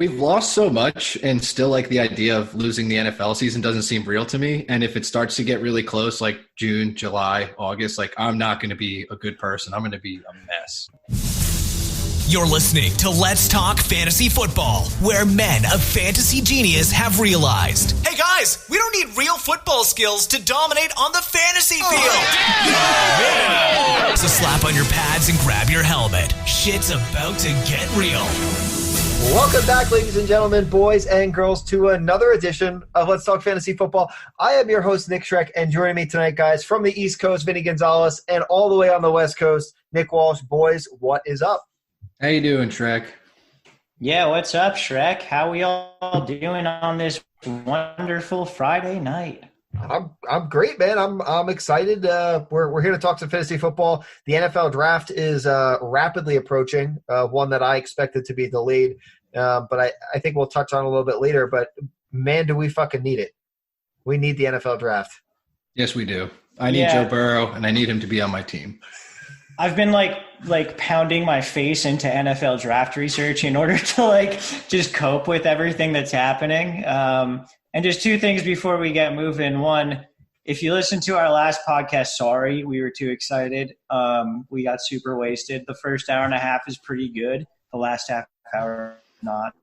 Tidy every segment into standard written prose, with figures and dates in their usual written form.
We've lost so much, and still, like, the idea of losing the NFL season doesn't seem real to me. And if it starts to get really close, like June, July, August, like, I'm not going to be a good person. I'm going to be a mess. You're listening to Let's Talk Fantasy Football, where men of fantasy genius have realized, hey guys, we don't need real football skills to dominate on the fantasy field. Yeah. So slap on your pads and grab your helmet. Shit's about to get real. Welcome back, ladies and gentlemen, boys and girls, to another edition of Let's Talk Fantasy Football. I am your host, Nick Schreck, and joining me tonight, guys, from the East Coast, Vinny Gonzalez, and all the way on the West Coast, Nick Walsh. Boys, what is up? How you doing, Shrek? Yeah, what's up, Shrek? How we all doing on this wonderful Friday night? I'm great, man. I'm excited. We're here to talk some fantasy football. The NFL draft is rapidly approaching, one that I expected to be delayed, but I think we'll touch on a little bit later. But, man, do we fucking need it. We need the NFL draft. Yes, we do. I need Joe Burrow, and I need him to be on my team. I've been like pounding my face into NFL draft research in order to just cope with everything that's happening. And just two things before we get moving. One, if you listen to our last podcast, sorry, we were too excited. We got super wasted. The first hour and a half is pretty good. The last half hour, not.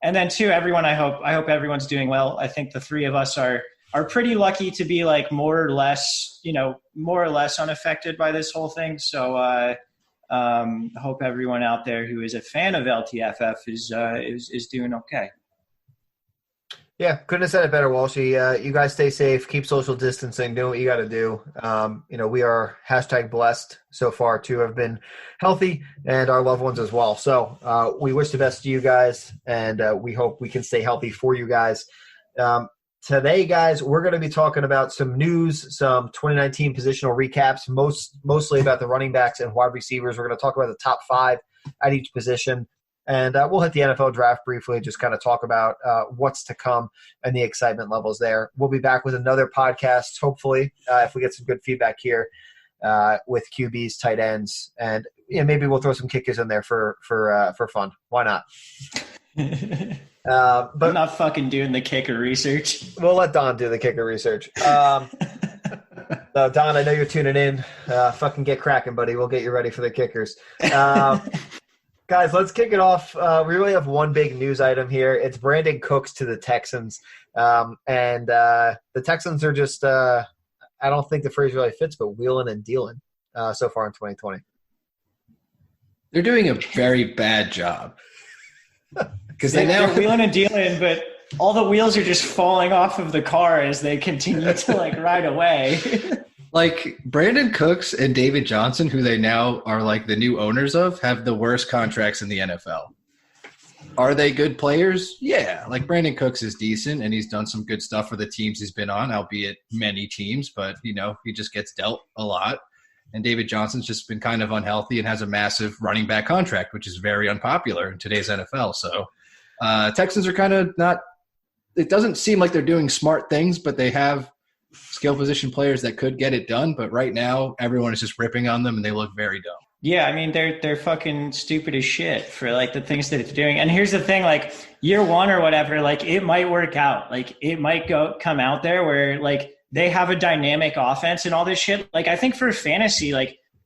And then two, everyone, I hope everyone's doing well. I think the three of us are pretty lucky to be more or less unaffected by this whole thing. So I hope everyone out there who is a fan of LTFF is doing okay. Yeah, couldn't have said it better, Walshy. You guys stay safe, keep social distancing, do what you got to do. We are #blessed so far to have been healthy, and our loved ones as well. So we wish the best to you guys, and we hope we can stay healthy for you guys. Today, guys, we're going to be talking about some news, some 2019 positional recaps, mostly about the running backs and wide receivers. We're going to talk about the top 5 at each position. And we'll hit the NFL draft briefly, just kind of talk about what's to come and the excitement levels there. We'll be back with another podcast, hopefully, if we get some good feedback here with QBs, tight ends, and maybe we'll throw some kickers in there for fun. Why not? But I'm not fucking doing the kicker research. We'll let Don do the kicker research. Don, I know you're tuning in. Fucking get cracking, buddy. We'll get you ready for the kickers. Guys, let's kick it off. We really have one big news item here. It's Brandon Cooks to the Texans. And the Texans are just, I don't think the phrase really fits, but wheeling and dealing so far in 2020. They're doing a very bad job. Because they're wheeling and dealing, but all the wheels are just falling off of the car as they continue to ride away. Brandon Cooks and David Johnson, who they now are the new owners of, have the worst contracts in the NFL. Are they good players? Yeah. Brandon Cooks is decent, and he's done some good stuff for the teams he's been on, albeit many teams, but, he just gets dealt a lot. And David Johnson's just been kind of unhealthy and has a massive running back contract, which is very unpopular in today's NFL. So Texans are kind of not – it doesn't seem like they're doing smart things, but they have – skill position players that could get it done, but right now everyone is just ripping on them and they look very dumb. Yeah, I mean they're fucking stupid as shit for the things that it's doing. And here's the thing, year one or whatever, it might work out. It might come out there where they have a dynamic offense and all this shit. I think for fantasy,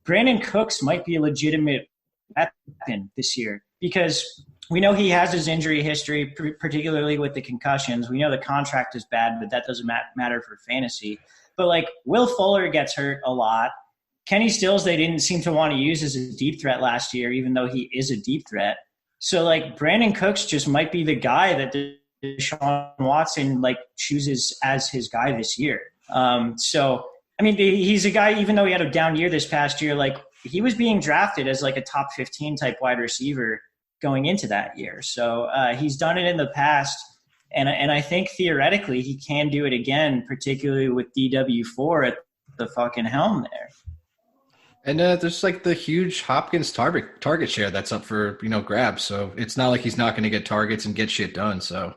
Brandon Cooks might be a legitimate weapon this year because we know he has his injury history, particularly with the concussions. We know the contract is bad, but that doesn't matter for fantasy. But, Will Fuller gets hurt a lot. Kenny Stills they didn't seem to want to use as a deep threat last year, even though he is a deep threat. So, Brandon Cooks just might be the guy that Deshaun Watson, chooses as his guy this year. So, I mean, he's a guy, even though he had a down year this past year, he was being drafted as, a top 15 type wide receiver going into that year. So he's done it in the past, and I think theoretically he can do it again, particularly with DW4 at the fucking helm there. And there's the huge Hopkins target share that's up for grabs. So it's not like he's not going to get targets and get shit done. So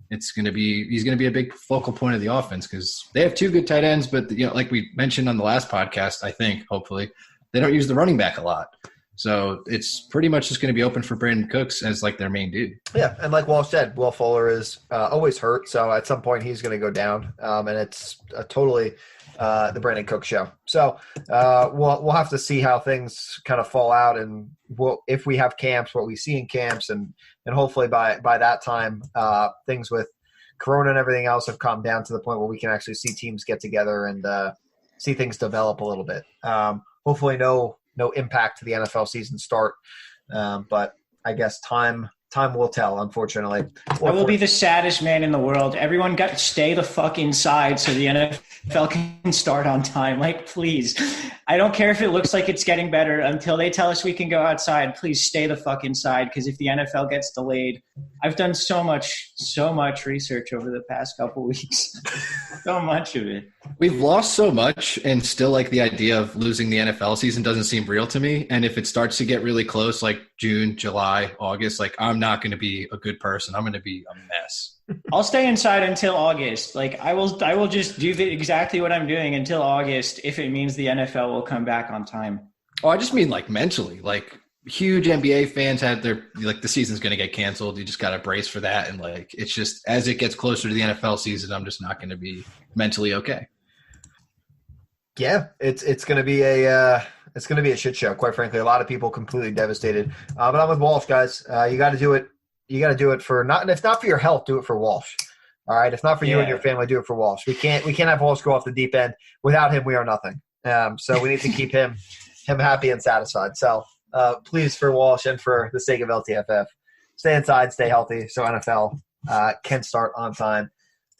he's going to be a big focal point of the offense because they have 2 good tight ends, but like we mentioned on the last podcast, I think hopefully they don't use the running back a lot. So it's pretty much just going to be open for Brandon Cooks as like their main dude. Yeah, and like Walsh said, Will Fuller is always hurt, so at some point he's going to go down, and it's totally the Brandon Cooks show. So we'll have to see how things kind of fall out, and if we have camps, what we see in camps, and hopefully by that time things with Corona and everything else have calmed down to the point where we can actually see teams get together and see things develop a little bit. Hopefully no impact to the NFL season start, but I guess time will tell, unfortunately. I will be the saddest man in the world. Everyone got to stay the fuck inside so the NFL can start on time. Like, please. I don't care if it looks like it's getting better. Until they tell us we can go outside, please stay the fuck inside, because if the NFL gets delayed, I've done so much research over the past couple weeks. So much of it. We've lost so much, and still like the idea of losing the NFL season doesn't seem real to me. And if it starts to get really close, like June, July, August, like I'm not going to be a good person. I'm going to be a mess. I'll stay inside until August. Like I will just do exactly what I'm doing until August if it means the NFL will come back on time. Oh, I just mean like mentally. Like huge NBA fans have their like the season's going to get canceled. You just got to brace for that, and like it's just as it gets closer to the NFL season, I'm just not going to be mentally okay. Yeah, it's going to be a shit show. Quite frankly, a lot of people completely devastated. But I'm with Walsh, guys. You got to do it. You got to do it for not. If not for your health, do it for Walsh. All right. If not for you and your family, do it for Walsh. We can't have Walsh go off the deep end. Without him, we are nothing. So we need to keep him happy and satisfied. So please, for Walsh and for the sake of LTFF, stay inside, stay healthy, so NFL can start on time,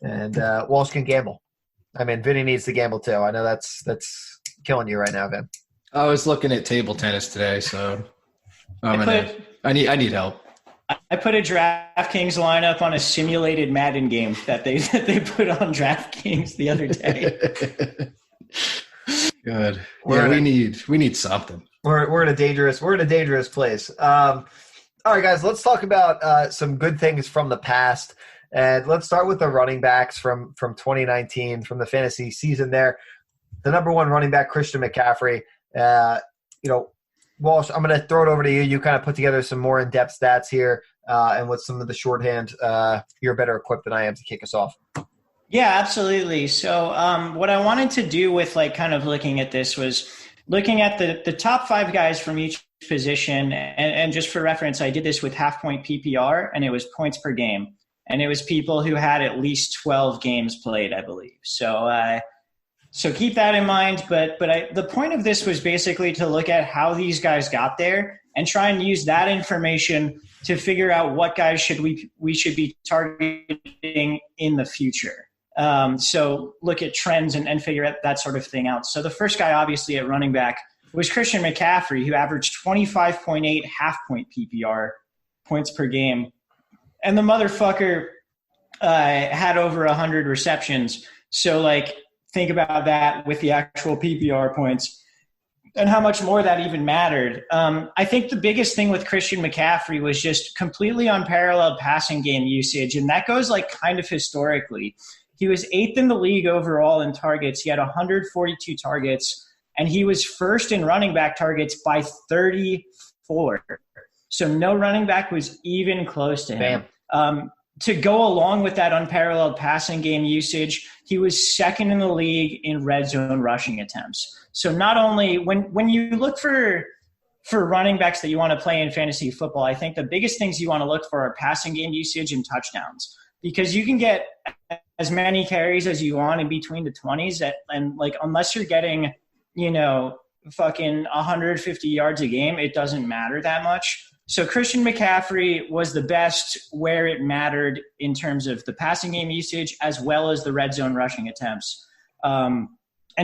and Walsh can gamble. I mean, Vinny needs to gamble too. I know that's killing you right now, Vin. I was looking at table tennis today, so I need help. I put a DraftKings lineup on a simulated Madden game that they put on DraftKings the other day. Good. We need something. We're in a dangerous place. All right, guys, let's talk about some good things from the past. And let's start with the running backs from 2019, from the fantasy season there. The number one running back, Christian McCaffrey. Walsh, I'm going to throw it over to you. You kind of put together some more in-depth stats here, and with some of the shorthand, you're better equipped than I am to kick us off. Yeah, absolutely. So what I wanted to do with like kind of looking at this was looking at the top 5 guys from each position. And just for reference, I did this with half-point PPR, and it was points per game. And it was people who had at least 12 games played, I believe. So keep that in mind. But the point of this was basically to look at how these guys got there and try and use that information to figure out what guys we should be targeting in the future. So look at trends and figure that sort of thing out. So the first guy, obviously, at running back was Christian McCaffrey, who averaged 25.8 half-point PPR points per game. And the motherfucker had over 100 receptions. So, like, think about that with the actual PPR points and how much more that even mattered. I think the biggest thing with Christian McCaffrey was just completely unparalleled passing game usage, and that goes, like, kind of historically. He was 8th in the league overall in targets. He had 142 targets, and he was first in running back targets by 34. So no running back was even close to him. To go along with that unparalleled passing game usage, he was second in the league in red zone rushing attempts. So not only when you look for running backs that you want to play in fantasy football, I think the biggest things you want to look for are passing game usage and touchdowns, because you can get as many carries as you want in between the 20s, and like unless you're getting, fucking 150 yards a game, it doesn't matter that much. So Christian McCaffrey was the best where it mattered in terms of the passing game usage as well as the red zone rushing attempts. And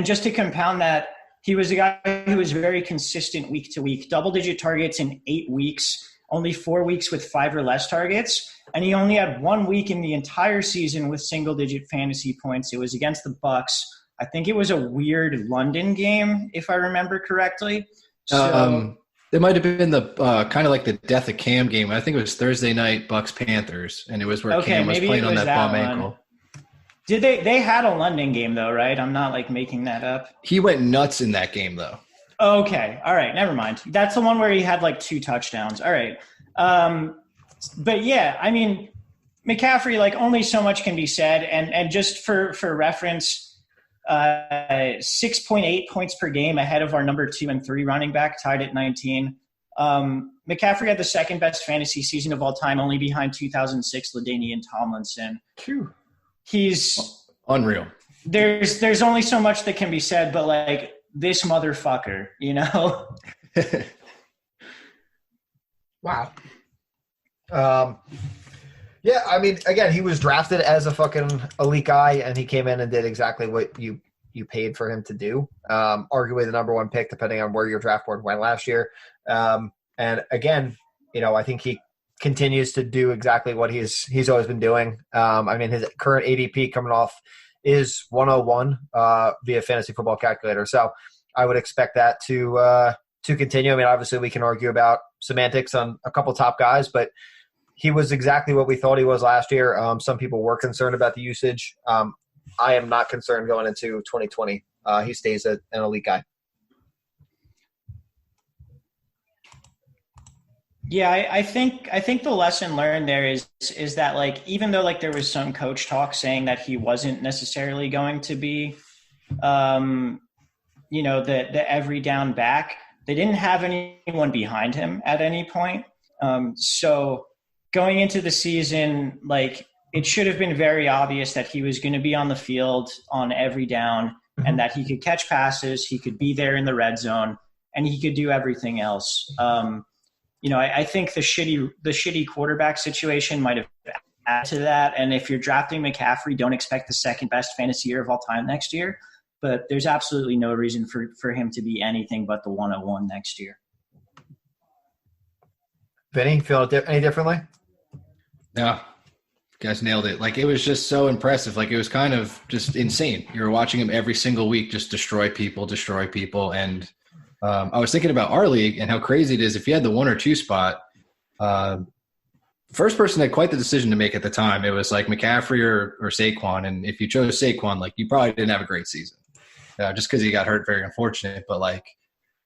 just to compound that, he was a guy who was very consistent week to week, double-digit targets in 8 weeks, only 4 weeks with 5 or less targets. And he only had 1 week in the entire season with single-digit fantasy points. It was against the Bucs. I think it was a weird London game, if I remember correctly. So, it might have been the kind of like the death of Cam game. I think it was Thursday night, Bucs Panthers, and it was where Cam was playing on that bum ankle. Did they had a London game though, right? I'm not like making that up. He went nuts in that game though. Okay. All right. Never mind. That's the one where he had like 2 touchdowns. All right. But yeah, I mean, McCaffrey, like only so much can be said. And just for reference, 6.8 points per game ahead of our number 2 and 3 running back, tied at 19. McCaffrey had the second best fantasy season of all time, only behind 2006 LaDainian Tomlinson. He's unreal. There's only so much that can be said, but like this motherfucker, you know? Wow. Yeah, I mean, again, he was drafted as a fucking elite guy, and he came in and did exactly what you paid for him to do. Arguably the number 1 pick, depending on where your draft board went last year. And again, you know, I think he continues to do exactly what he's always been doing. I mean, his current ADP coming off is 101 via Fantasy Football Calculator. So I would expect that to continue. I mean, obviously we can argue about semantics on a couple top guys, but he was exactly what we thought he was last year. Some people were concerned about the usage. I am not concerned going into 2020. He stays an elite guy. Yeah, I think the lesson learned there is that like even though like there was some coach talk saying that he wasn't necessarily going to be, you know, the every down back, they didn't have anyone behind him at any point. So going into the season, like it should have been very obvious that he was going to be on the field on every down, and that he could catch passes, he could be there in the red zone, and he could do everything else. You know, I think the shitty quarterback situation might have added to that. And if you're drafting McCaffrey, don't expect the second best fantasy year of all time next year. But there's absolutely no reason for him to be anything but the 101 next year. Vinny, feel any differently? No, you guys nailed it. Like, it was just so impressive. Like, it was kind of just insane. You were watching him every single week just destroy people. And I was thinking about our league and how crazy it is. If you had the 1 or 2 spot, first person had quite the decision to make at the time. It was like McCaffrey or Saquon. And if you chose Saquon, like, you probably didn't have a great season just because he got hurt. Very unfortunate. But like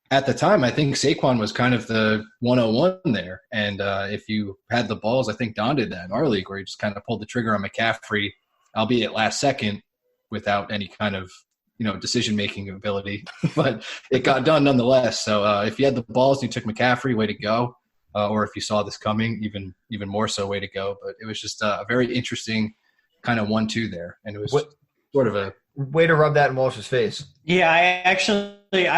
at the time, I think Saquon was kind of the 101 there. And if you had the balls, I think Don did that in our league where he just kind of pulled the trigger on McCaffrey, albeit last second, without any kind of, you know, decision-making ability, but it got done nonetheless. So if you had the balls and you took McCaffrey, way to go. Or if you saw this coming, even more so, way to go. But it was just a very interesting kind of 1-2 there. And it was sort of a way to rub that in Walsh's face. Yeah, I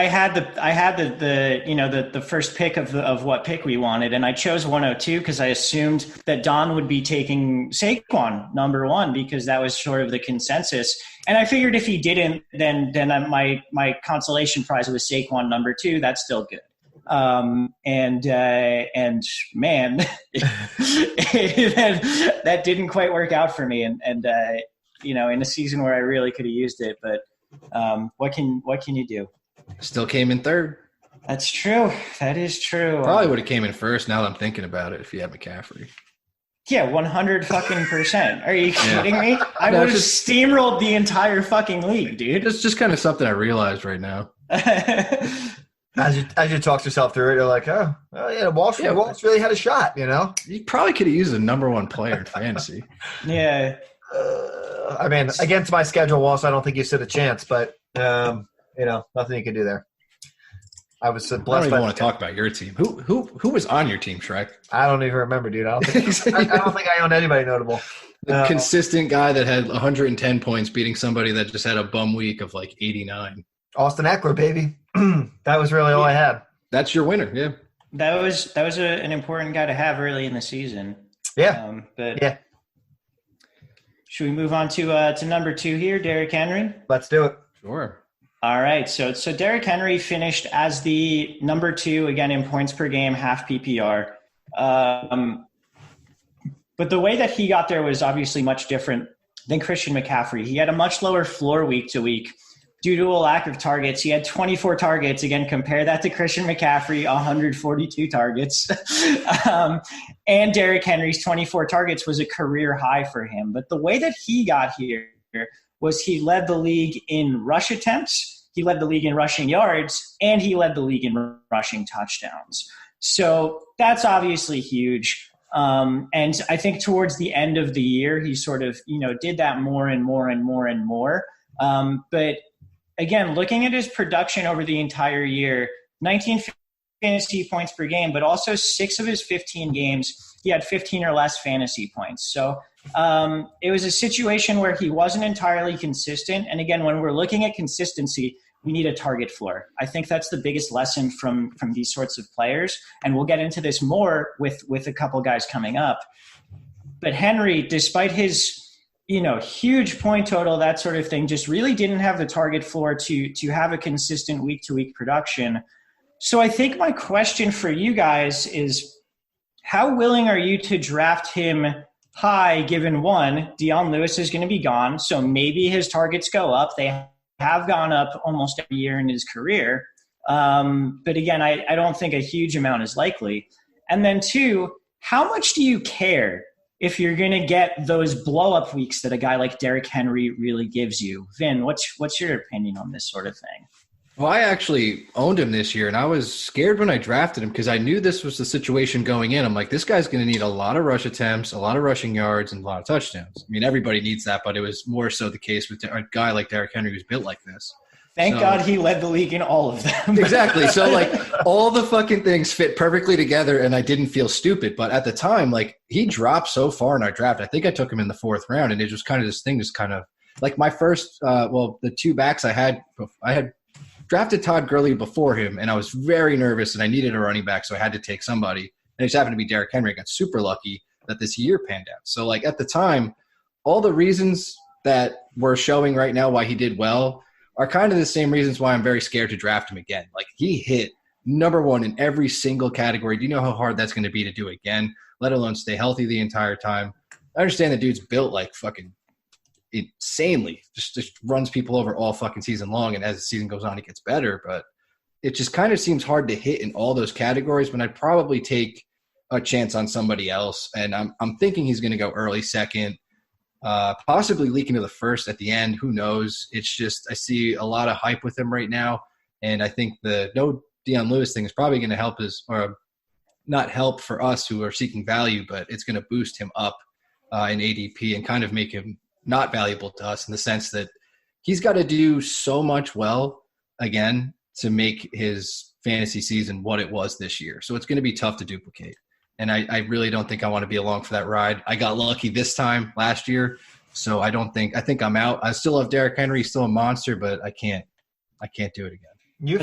had the you know, the first pick of what pick we wanted, and I chose 102 because I assumed that Don would be taking Saquon number 1 because that was sort of the consensus. And I figured if he didn't, then my consolation prize was Saquon number 2. That's still good. And man, that didn't quite work out for me. And you know, in a season where I really could have used it, but what can you do? Still came in third. That's true. That is true. Probably would have came in first. Now that I'm thinking about it, if you had McCaffrey. Yeah, 100%. Are you kidding me? I would have steamrolled the entire fucking league, dude. It's just kind of something I realized right now. As you talk yourself through it, you're like, oh yeah, Walsh really had a shot, you know? You probably could have used a number 1 player in fantasy. Yeah. I mean, against my schedule, Walsh, I don't think you stood a chance, but, you know, nothing you could do there. I was blessed. I don't even want to talk about your team. Who was on your team, Shrek? I don't even remember, dude. I don't think I owned anybody notable. The consistent guy that had 110 points beating somebody that just had a bum week of like 89. Austin Eckler, baby. That was really all I had. That's your winner, yeah. That was an important guy to have early in the season. Yeah. But yeah. Should we move on to number 2 here, Derrick Henry? Let's do it. Sure. All right. So Derrick Henry finished as the number 2 again in points per game, half PPR. But the way that he got there was obviously much different than Christian McCaffrey. He had a much lower floor week to week due to a lack of targets. He had 24 targets. Again, compare that to Christian McCaffrey, 142 targets. And Derrick Henry's 24 targets was a career high for him. But the way that he got here was he led the league in rush attempts. he led the league in rushing yards, and he led the league in rushing touchdowns. So that's obviously huge. And I think towards the end of the year, he sort of, did that more and more and more and more. But again, looking at his production over the entire year, 19 fantasy points per game, but also 6 of his 15 games, he had 15 or less fantasy points. So it was a situation where he wasn't entirely consistent. And again, when we're looking at consistency, we need a target floor. I think that's the biggest lesson from these sorts of players. And we'll get into this more with a couple guys coming up. But Henry, despite his huge point total, that sort of thing, just really didn't have the target floor to have a consistent week-to-week production. So I think my question for you guys is, how willing are you to draft him high, given one, Dion Lewis is going to be gone, so maybe his targets go up. They have gone up almost every year in his career. But again, I don't think a huge amount is likely. And then 2, how much do you care if you're going to get those blow-up weeks that a guy like Derrick Henry really gives you? Vin, what's your opinion on this sort of thing? Well, I actually owned him this year, and I was scared when I drafted him because I knew this was the situation going in. I'm like, this guy's going to need a lot of rush attempts, a lot of rushing yards, and a lot of touchdowns. I mean, everybody needs that, but it was more so the case with a guy like Derrick Henry who's built like this. Thank God he led the league in all of them. Exactly. So, like, all the fucking things fit perfectly together, and I didn't feel stupid. But at the time, like, he dropped so far in our draft. I think I took him in the 4th round, and it was kind of this thing, just kind of like my first, the 2 backs I had drafted Todd Gurley before him, and I was very nervous, and I needed a running back, so I had to take somebody. And it just happened to be Derrick Henry. I got super lucky that this year panned out. So, like, at the time, all the reasons that we're showing right now why he did well are kind of the same reasons why I'm very scared to draft him again. Like, he hit number 1 in every single category. Do you know how hard that's going to be to do again, let alone stay healthy the entire time? I understand the dude's built like fucking insanely, just runs people over all fucking season long, and as the season goes on he gets better, but it just kind of seems hard to hit in all those categories. But I'd probably take a chance on somebody else, and I'm thinking he's going to go early 2nd, possibly leak into the 1st at the end. Who knows? It's just I see a lot of hype with him right now, and I think the no Dion Lewis thing is probably going to help us, or not help for us who are seeking value, but it's going to boost him up in ADP and kind of make him not valuable to us in the sense that he's got to do so much well again to make his fantasy season what it was this year. So it's going to be tough to duplicate. And I really don't think I want to be along for that ride. I got lucky this time last year, so I think I'm out. I still have Derrick Henry, he's still a monster, but I can't do it again. You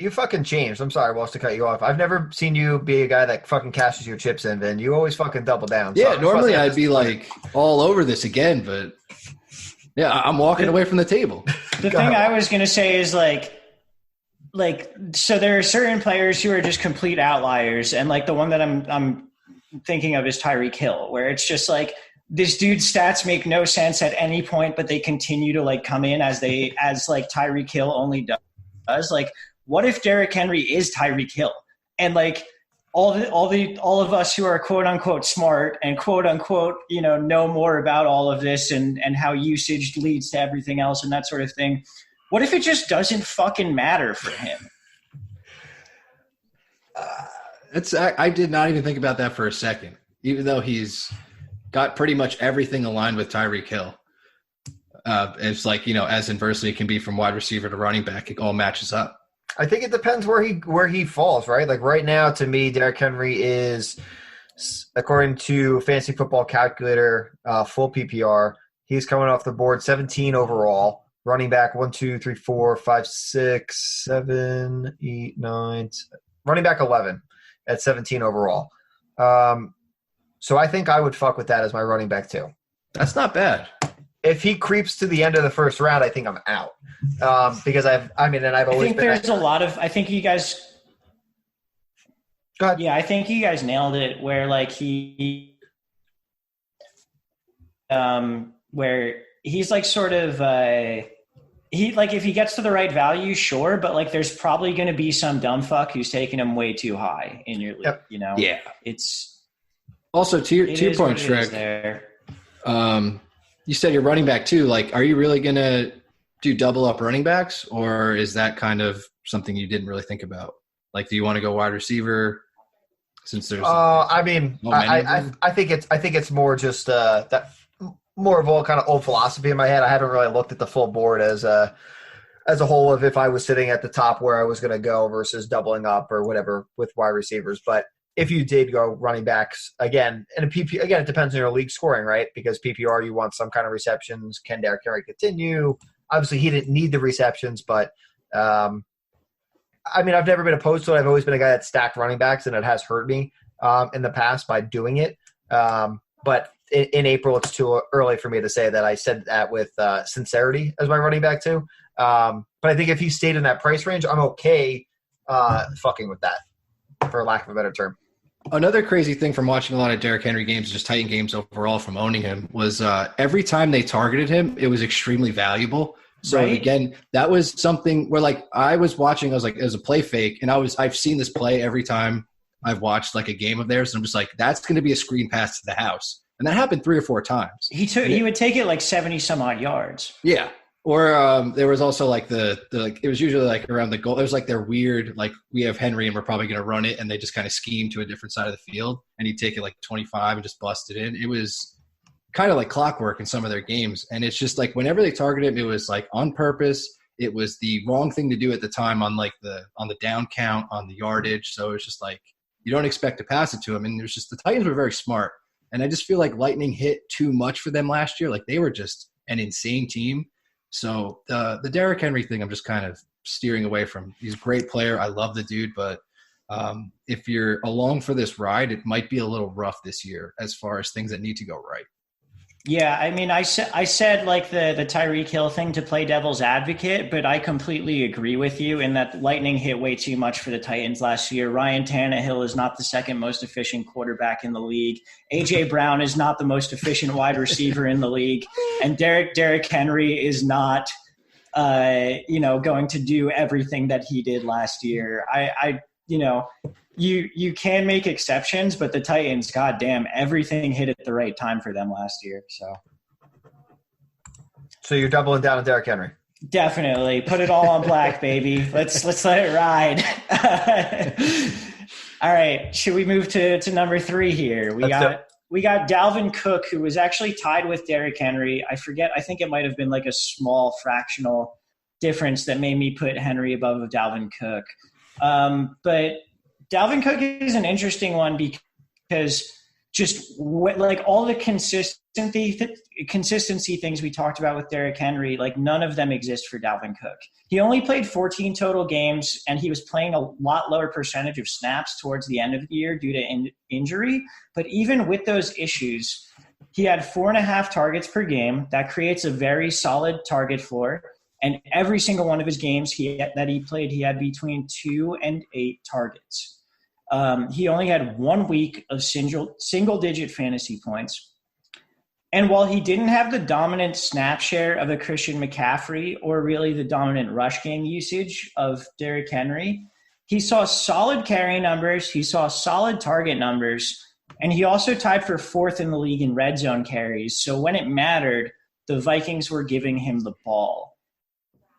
fucking changed. I'm sorry, Walsh, to cut you off. I've never seen you be a guy that fucking cashes your chips in, Vin. You always fucking double down. Yeah, normally I'd be like all over this again, but yeah, I'm walking away from the table. The thing I was going to say is like, so there are certain players who are just complete outliers. And like the one that I'm thinking of is Tyreek Hill, where it's just like, this dude's stats make no sense at any point, but they continue to like come in as like Tyreek Hill only does. Like, what if Derrick Henry is Tyreek Hill? And like all of us who are quote unquote smart and quote unquote, know more about all of this and how usage leads to everything else and that sort of thing. What if it just doesn't fucking matter for him? I did not even think about that for a second, even though he's got pretty much everything aligned with Tyreek Hill. It's like, as inversely it can be from wide receiver to running back, it all matches up. I think it depends where he falls, right? Like right now, to me, Derrick Henry is, according to Fantasy Football Calculator, full PPR, he's coming off the board 17 overall. Running back 1, 2, 3, 4, 5, 6, 7, 8, 9. Running back 11 at 17 overall. So I think I would fuck with that as my running back too. That's not bad. If he creeps to the end of the 1st round, I think I'm out. Because I've always been. There's a lot of. I think you guys. Go ahead. Yeah, I think you guys nailed it. Where like where he's like sort of if he gets to the right value, sure, but like there's probably going to be some dumb fuck who's taking him way too high in your league. Yep. Yeah, it's also to your point, Shrek. You said you're running back too. Like, are you really going to Do you double up running backs, or is that kind of something you didn't really think about? Like, do you want to go wide receiver since there's? I think it's more just that more of a kind of old philosophy in my head. I haven't really looked at the full board as a whole of if I was sitting at the top where I was going to go versus doubling up or whatever with wide receivers. But if you did go running backs again, and it depends on your league scoring, right? Because PPR, you want some kind of receptions. Can Derrick Henry continue? Obviously, he didn't need the receptions, but I've never been opposed to it. I've always been a guy that stacked running backs, and it has hurt me in the past by doing it. But in April, it's too early for me to say that I said that with sincerity as my running back too. But I think if he stayed in that price range, I'm okay fucking with that, for lack of a better term. Another crazy thing from watching a lot of Derrick Henry games, just Titan games overall from owning him, was every time they targeted him, it was extremely valuable. So right. Again, that was something where like I was watching, I was like, it was a play fake, and I've seen this play every time I've watched like a game of theirs, and I'm just like, that's going to be a screen pass to the house, and that happened 3 or 4 times. He would take it like 70 some odd yards. Yeah. Or there was also like it was usually like around the goal. It was like they're weird, like we have Henry and we're probably going to run it, and they just kind of scheme to a different side of the field, and he'd take it like 25 and just bust it in. It was kind of like clockwork in some of their games, and it's just like whenever they targeted him, it was like on purpose. It was the wrong thing to do at the time on the down count, on the yardage. So it's just like you don't expect to pass it to him, and there's just the Titans were very smart, and I just feel like lightning hit too much for them last year. Like they were just an insane team. So the Derrick Henry thing, I'm just kind of steering away from. He's a great player. I love the dude, but if you're along for this ride, it might be a little rough this year as far as things that need to go right. Yeah, I mean, I said like the Tyreek Hill thing to play devil's advocate, but I completely agree with you in that lightning hit way too much for the Titans last year. Ryan Tannehill is not the second most efficient quarterback in the league. A.J. Brown is not the most efficient wide receiver in the league. And Derrick Henry is not, going to do everything that he did last year. You can make exceptions, but the Titans, goddamn, everything hit at the right time for them last year. So you're doubling down on Derrick Henry? Definitely. Put it all on black, baby. Let's let it ride. All right. Should we move to number 3 here? We got Dalvin Cook, who was actually tied with Derrick Henry. I think it might have been like a small fractional difference that made me put Henry above Dalvin Cook. But Dalvin Cook is an interesting one because just like all the consistency things we talked about with Derrick Henry, like none of them exist for Dalvin Cook. He only played 14 total games, and he was playing a lot lower percentage of snaps towards the end of the year due to injury. But even with those issues, he had 4.5 targets per game. That creates a very solid target floor. And every single one of his games that he played, he had between 2 and 8 targets. He only had 1 week of single-digit fantasy points. And while he didn't have the dominant snap share of a Christian McCaffrey or really the dominant rush game usage of Derrick Henry, he saw solid carry numbers, he saw solid target numbers, and he also tied for 4th in the league in red zone carries. So when it mattered, the Vikings were giving him the ball.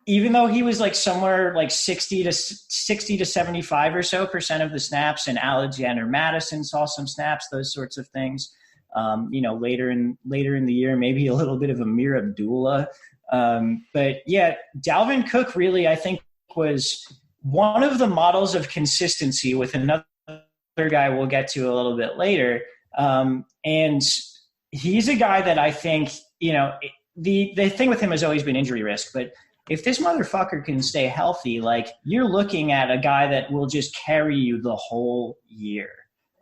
Even though he was like somewhere like 60 to 75 or so % of the snaps, and Alexander Madison saw some snaps, those sorts of things. Later in the year, maybe a little bit of Amir Abdullah. But yeah, Dalvin Cook really, I think, was one of the models of consistency with another guy we'll get to a little bit later. And he's a guy that I think, the thing with him has always been injury risk, but if this motherfucker can stay healthy, like you're looking at a guy that will just carry you the whole year.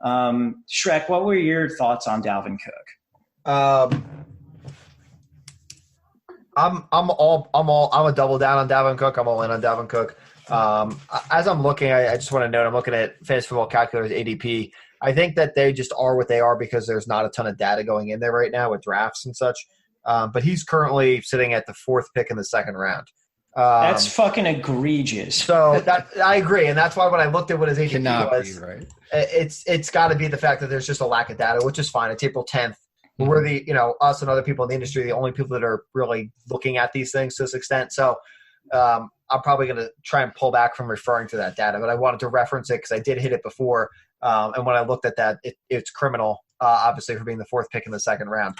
Shrek, what were your thoughts on Dalvin Cook? I'm a double down on Dalvin Cook. I'm all in on Dalvin Cook. As I'm looking, I just want to note, I'm looking at Fantasy Football Calculator's ADP. I think that they just are what they are because there's not a ton of data going in there right now with drafts and such. But he's currently sitting at the 4th pick in the 2nd round. That's fucking egregious. So I agree, and that's why when I looked at what his ADP was, be right. It's got to be the fact that there's just a lack of data, which is fine. It's April 10th. we're the, us and other people in the industry, the only people that are really looking at these things to this extent. So I'm probably going to try and pull back from referring to that data, but I wanted to reference it because I did hit it before. And when I looked at that, it's criminal, obviously, for being the 4th pick in the 2nd round.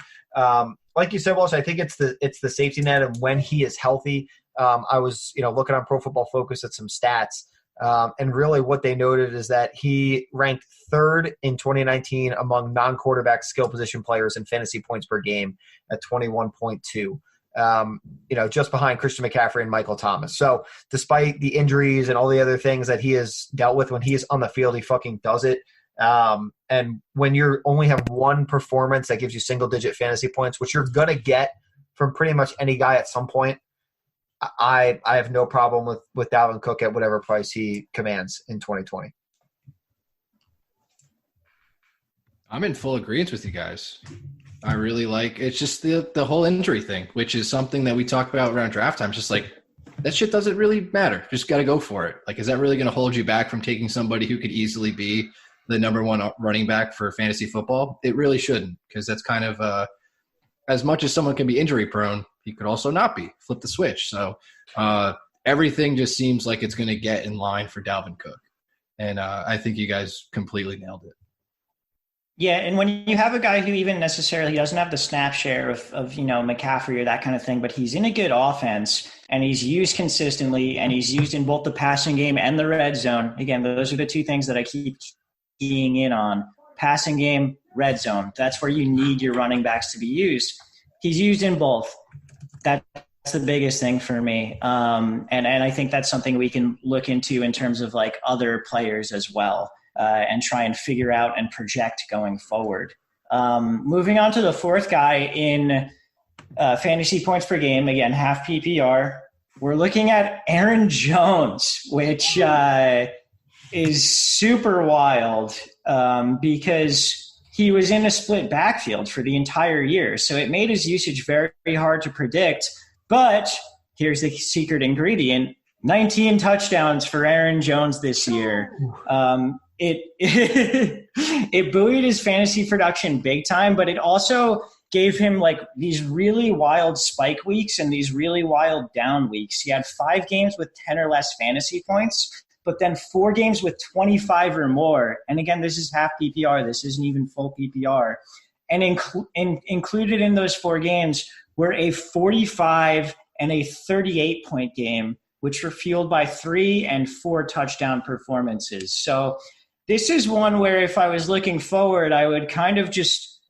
Like you said, Walsh, I think it's the safety net, and when he is healthy, I was looking on Pro Football Focus at some stats, and really what they noted is that he ranked 3rd in 2019 among non-quarterback skill position players in fantasy points per game at 21.2. Just behind Christian McCaffrey and Michael Thomas. So despite the injuries and all the other things that he has dealt with, when he is on the field, he fucking does it. And when you only have one performance that gives you single-digit fantasy points, which you're going to get from pretty much any guy at some point, I have no problem with Dalvin Cook at whatever price he commands in 2020. I'm in full agreement with you guys. I really like – it's just the whole injury thing, which is something that we talk about around draft time. It's just like that shit doesn't really matter. Just got to go for it. Like, is that really going to hold you back from taking somebody who could easily be the number 1 running back for fantasy football? It really shouldn't, because that's kind of as much as someone can be injury prone, he could also not be. Flip the switch. So everything just seems like it's going to get in line for Dalvin Cook. And I think you guys completely nailed it. Yeah, and when you have a guy who even necessarily doesn't have the snap share of McCaffrey or that kind of thing, but he's in a good offense and he's used consistently and he's used in both the passing game and the red zone. Again, those are the 2 things that I keep keying in on. Passing game, red zone. That's where you need your running backs to be used. He's used in both. That's the biggest thing for me. And I think that's something we can look into in terms of like other players as well. And try and figure out and project going forward. Moving on to the 4th guy in fantasy points per game, again, half PPR, we're looking at Aaron Jones, which is super wild because he was in a split backfield for the entire year. So it made his usage very, very hard to predict. But here's the secret ingredient: 19 touchdowns for Aaron Jones this year. It buoyed his fantasy production big time, but it also gave him like these really wild spike weeks and these really wild down weeks. He had 5 games with 10 or less fantasy points, but then 4 games with 25 or more. And again, this is half PPR. This isn't even full PPR. And included in those 4 games were a 45 and a 38-point game, which were fueled by 3 and 4 touchdown performances. So this is one where if I was looking forward, I would kind of just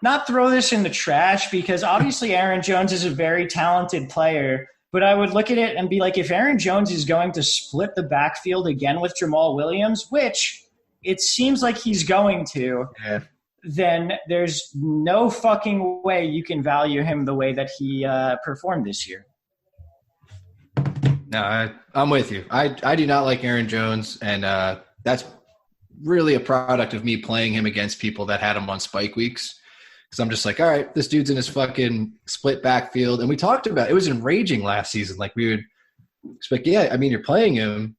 not throw this in the trash, because obviously Aaron Jones is a very talented player, but I would look at it and be like, if Aaron Jones is going to split the backfield again with Jamal Williams, which it seems like he's going to, then there's no fucking way you can value him the way that he performed this year. No, I'm with you. I do not like Aaron Jones, and that's really a product of me playing him against people that had him on spike weeks. Because I'm just like, all right, this dude's in his fucking split backfield. And we talked about it was enraging last season. Like, we would expect, yeah, I mean, you're playing him.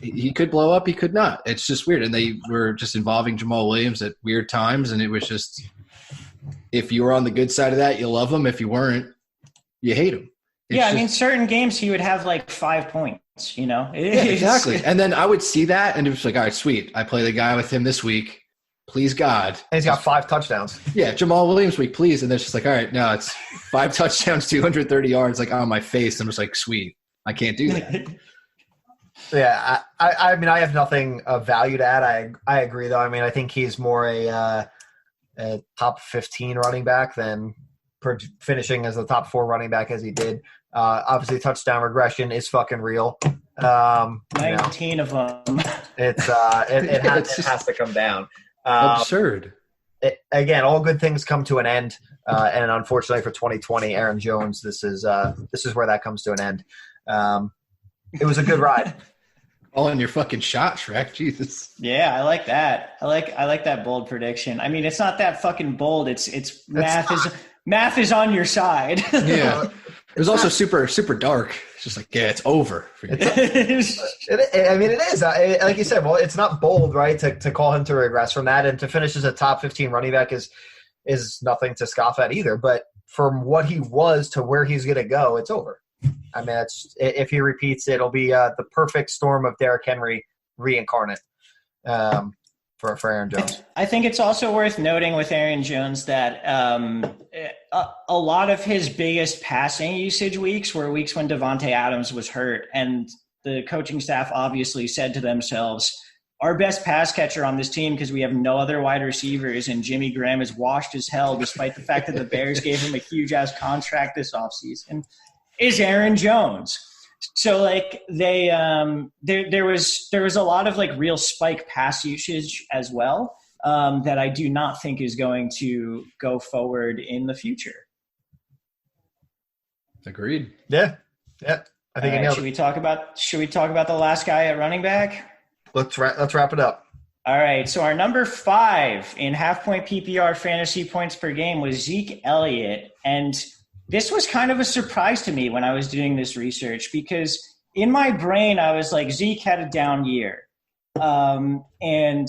He could blow up. He could not. It's just weird. And they were just involving Jamal Williams at weird times. And it was just, if you were on the good side of that, you love him. If you weren't, you hate him. I mean, certain games he would have like 5 points, you know? Yeah, exactly. And then I would see that and it was like, all right, sweet. I play the guy with him this week. Please, God. And he's got 5 touchdowns. Yeah, Jamal Williams week, please. And then it's just like, all right, no, it's 5 touchdowns, 230 yards, like on my face. I'm just like, sweet. I can't do that. Yeah, I mean, I have nothing of value to add. I agree, though. I mean, I think he's more a top 15 running back than finishing as the top 4 running back as he did. Obviously, touchdown regression is fucking real. 19 of them. It has to come down. Absurd. Again, all good things come to an end, and unfortunately for 2020, Aaron Jones, this is where that comes to an end. It was a good ride. All in your fucking shot, Shrek. Jesus. Yeah, I like that. I like that bold prediction. I mean, it's not that fucking bold. It's math is on your side. Yeah. It was also super, super dark. It's just like, yeah, it's over. I mean, it is. Like you said, well, it's not bold, right, to call him to regress from that. And to finish as a top 15 running back is nothing to scoff at either. But from what he was to where he's going to go, it's over. I mean, if he repeats, it'll be the perfect storm of Derrick Henry reincarnate for Aaron Jones. I think it's also worth noting with Aaron Jones that a lot of his biggest passing usage weeks were weeks when Devontae Adams was hurt, and the coaching staff obviously said to themselves, our best pass catcher on this team, because we have no other wide receivers, and Jimmy Graham is washed as hell despite the fact that the Bears gave him a huge-ass contract this offseason, is Aaron Jones. So like there was a lot of like real spike pass usage as well that I do not think is going to go forward in the future. Agreed. Yeah. I think should we talk about the last guy at running back? Let's wrap it up. All right. So our number 5 in half-point PPR fantasy points per game was Zeke Elliott, and this was kind of a surprise to me when I was doing this research, because in my brain I was like, Zeke had a down year. And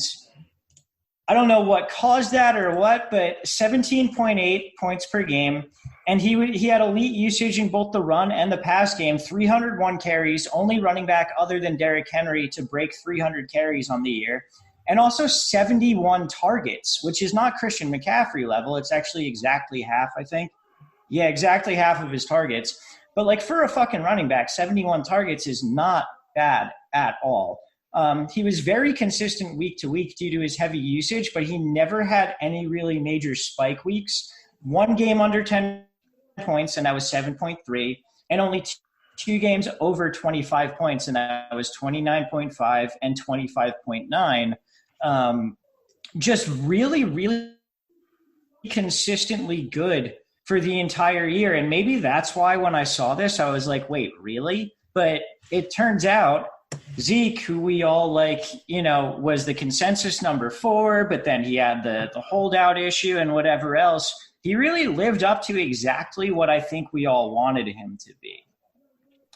I don't know what caused that or what, but 17.8 points per game. And he had elite usage in both the run and the pass game, 301 carries, only running back other than Derrick Henry to break 300 carries on the year. And also 71 targets, which is not Christian McCaffrey level. It's actually exactly half, I think. Yeah, exactly half of his targets. But like for a fucking running back, 71 targets is not bad at all. He was very consistent week to week due to his heavy usage, but he never had any really major spike weeks. One game under 10 points, and that was 7.3, and only two games over 25 points, and that was 29.5 and 25.9. Just really, really consistently good for the entire year. And maybe that's why when I saw this, I was like, wait, really? But it turns out Zeke, who we all like, was the consensus number 4, but then he had the holdout issue and whatever else. He really lived up to exactly what I think we all wanted him to be.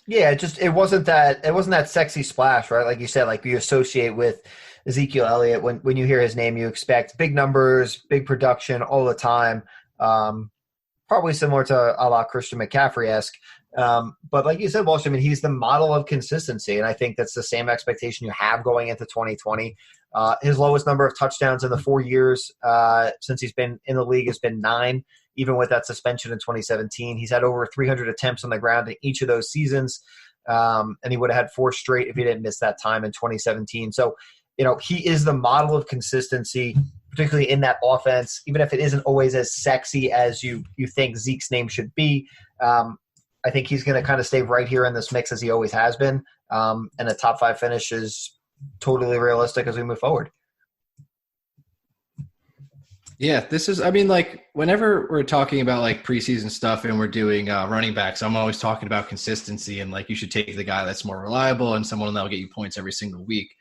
Yeah, it wasn't that sexy splash, right? Like you said, like you associate with Ezekiel Elliott. When you hear his name, you expect big numbers, big production all the time. Probably similar to a la Christian McCaffrey-esque. But like you said, Walsh, I mean, he's the model of consistency, and I think that's the same expectation you have going into 2020. His lowest number of touchdowns in the 4 years since he's been in the league has been 9, even with that suspension in 2017. He's had over 300 attempts on the ground in each of those seasons, and he would have had 4 straight if he didn't miss that time in 2017. So, he is the model of consistency, particularly in that offense, even if it isn't always as sexy as you think Zeke's name should be. I think he's going to kind of stay right here in this mix as he always has been. And a top 5 finish is totally realistic as we move forward. Yeah, whenever we're talking about like preseason stuff and we're doing running backs, I'm always talking about consistency and like you should take the guy that's more reliable and someone that'll get you points every single week.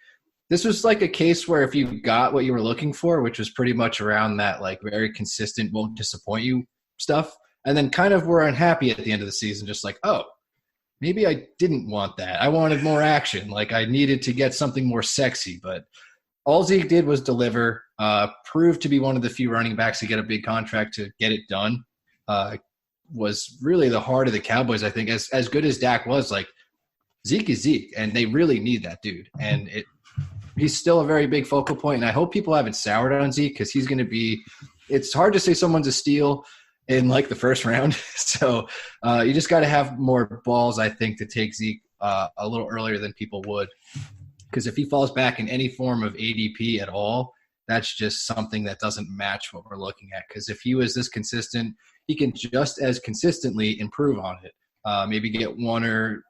This was like a case where if you got what you were looking for, which was pretty much around that like very consistent, won't disappoint you stuff, and then kind of were unhappy at the end of the season, just like, oh, maybe I didn't want that. I wanted more action. Like I needed to get something more sexy, but all Zeke did was deliver, proved to be one of the few running backs to get a big contract to get it done. Was really the heart of the Cowboys, I think. As good as Dak was, like Zeke is Zeke, and they really need that dude. And he's still a very big focal point, and I hope people haven't soured on Zeke because he's going to be – it's hard to say someone's a steal in like the first round. So you just got to have more balls, I think, to take Zeke a little earlier than people would. Because if he falls back in any form of ADP at all, that's just something that doesn't match what we're looking at. Because if he was this consistent, he can just as consistently improve on it. Maybe get one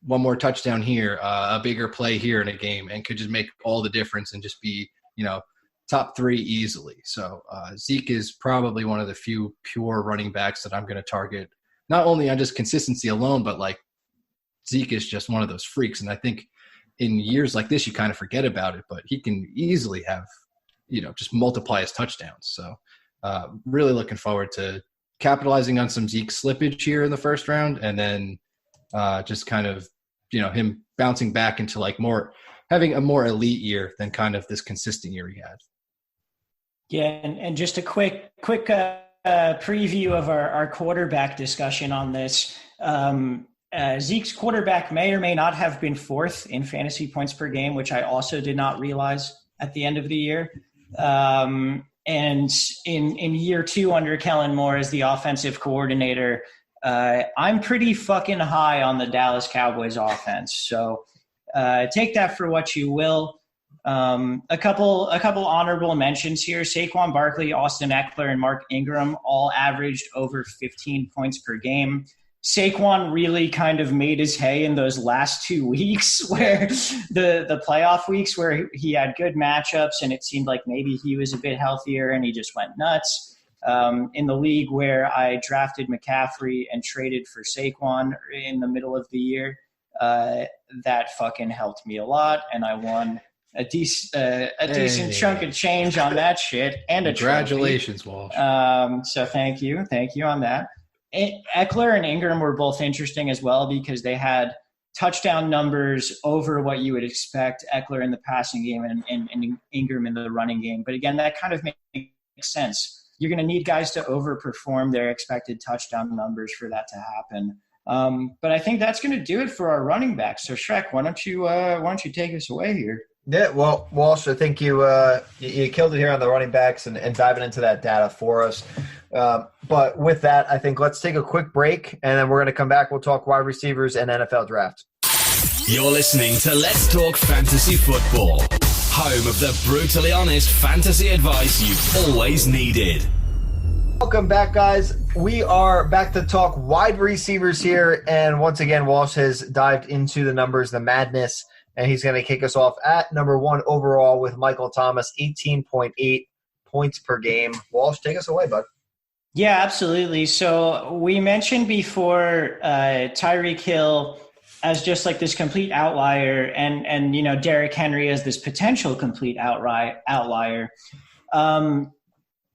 more touchdown here, a bigger play here in a game, and could just make all the difference and just be, top 3 easily. So Zeke is probably one of the few pure running backs that I'm going to target, not only on just consistency alone, but like Zeke is just one of those freaks. And I think in years like this, you kind of forget about it, but he can easily have, just multiply his touchdowns. So really looking forward to capitalizing on some Zeke slippage here in the first round, and then just kind of, him bouncing back into like having a more elite year than kind of this consistent year he had. Yeah, and just a quick preview of our quarterback discussion on this. Zeke's quarterback may or may not have been fourth in fantasy points per game, which I also did not realize at the end of the year. And in year 2 under Kellen Moore as the offensive coordinator, I'm pretty fucking high on the Dallas Cowboys offense. So take that for what you will. A couple honorable mentions here. Saquon Barkley, Austin Eckler, and Mark Ingram all averaged over 15 points per game. Saquon really kind of made his hay in those last 2 weeks where the playoff weeks where he had good matchups and it seemed like maybe he was a bit healthier and he just went nuts. In the league where I drafted McCaffrey and traded for Saquon in the middle of the year, that fucking helped me a lot, and I won a decent chunk of change on that shit, and congratulations, Walsh. So thank you on that. Eckler and Ingram were both interesting as well because they had touchdown numbers over what you would expect. Eckler in the passing game and Ingram in the running game. But again, that kind of makes sense. You're going to need guys to overperform their expected touchdown numbers for that to happen. But I think that's going to do it for our running backs. So Shrek, why don't you take us away here? Yeah, well, Walsh, I think you killed it here on the running backs and diving into that data for us. But with that, I think let's take a quick break, and then we're going to come back. We'll talk wide receivers and NFL draft. You're listening to Let's Talk Fantasy Football, home of the brutally honest fantasy advice you've always needed. Welcome back, guys. We are back to talk wide receivers here, and once again, Walsh has dived into the numbers, the madness, and he's going to kick us off at number 1 overall with Michael Thomas, 18.8 points per game. Walsh, take us away, bud. Yeah, absolutely. So we mentioned before Tyreek Hill as just like this complete outlier and Derrick Henry as this potential complete outlier.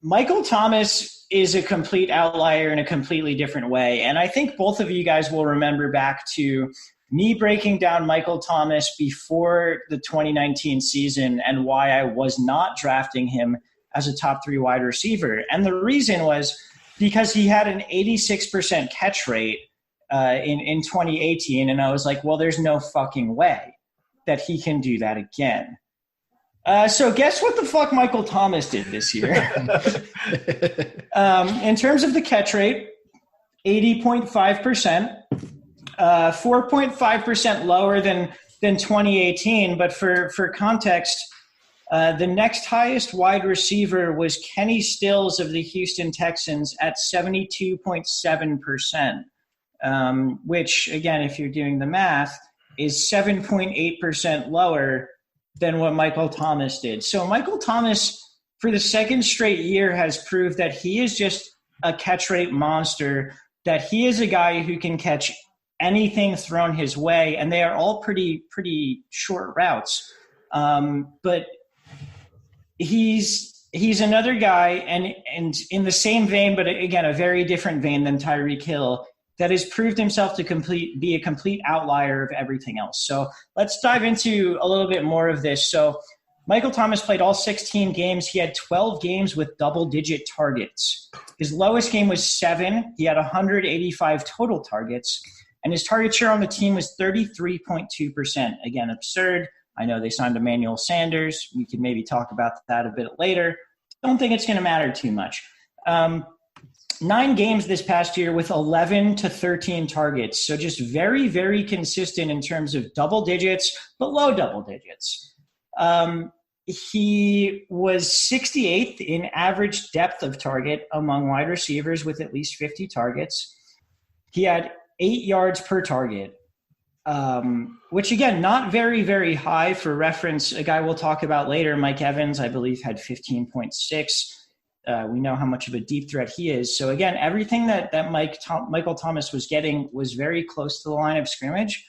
Michael Thomas is a complete outlier in a completely different way. And I think both of you guys will remember back to me breaking down Michael Thomas before the 2019 season and why I was not drafting him as a top 3 wide receiver. And the reason was because he had an 86% catch rate in 2018. And I was like, well, there's no fucking way that he can do that again. So guess what the fuck Michael Thomas did this year? In terms of the catch rate, 80.5%. 4.5% lower than 2018. But for context, the next highest wide receiver was Kenny Stills of the Houston Texans at 72.7%, which, again, if you're doing the math, is 7.8% lower than what Michael Thomas did. So Michael Thomas, for the second straight year, has proved that he is just a catch rate monster, that he is a guy who can catch anything thrown his way, and they are all pretty short routes. But he's another guy, and in the same vein, but again, a very different vein than Tyreek Hill, that has proved himself to be a complete outlier of everything else. So let's dive into a little bit more of this. So Michael Thomas played all 16 games. He had 12 games with double-digit targets. His lowest game was 7. He had 185 total targets. And his target share on the team was 33.2%. Again, absurd. I know they signed Emmanuel Sanders. We could maybe talk about that a bit later. Don't think it's going to matter too much. 9 games this past year with 11 to 13 targets. So just very, very consistent in terms of double digits, but low double digits. He was 68th in average depth of target among wide receivers with at least 50 targets. He had 8 yards per target, which, again, not very, very high. For reference, a guy we'll talk about later, Mike Evans, I believe, had 15.6. We know how much of a deep threat he is. So, again, everything that Michael Thomas was getting was very close to the line of scrimmage.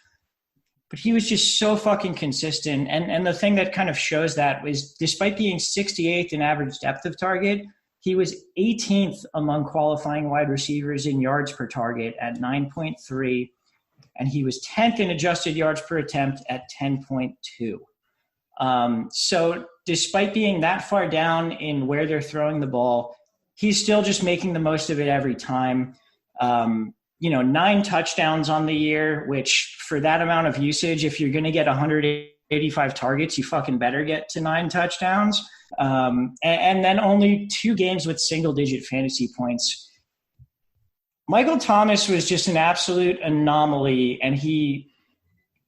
But he was just so fucking consistent. And the thing that kind of shows that was, despite being 68th in average depth of target, He was 18th among qualifying wide receivers in yards per target at 9.3, and he was 10th in adjusted yards per attempt at 10.2. So despite being that far down in where they're throwing the ball, he's still just making the most of it every time. 9 touchdowns on the year, which for that amount of usage, if you're going to get 185 targets, you fucking better get to 9 touchdowns. And then only 2 games with single-digit fantasy points. Michael Thomas was just an absolute anomaly, and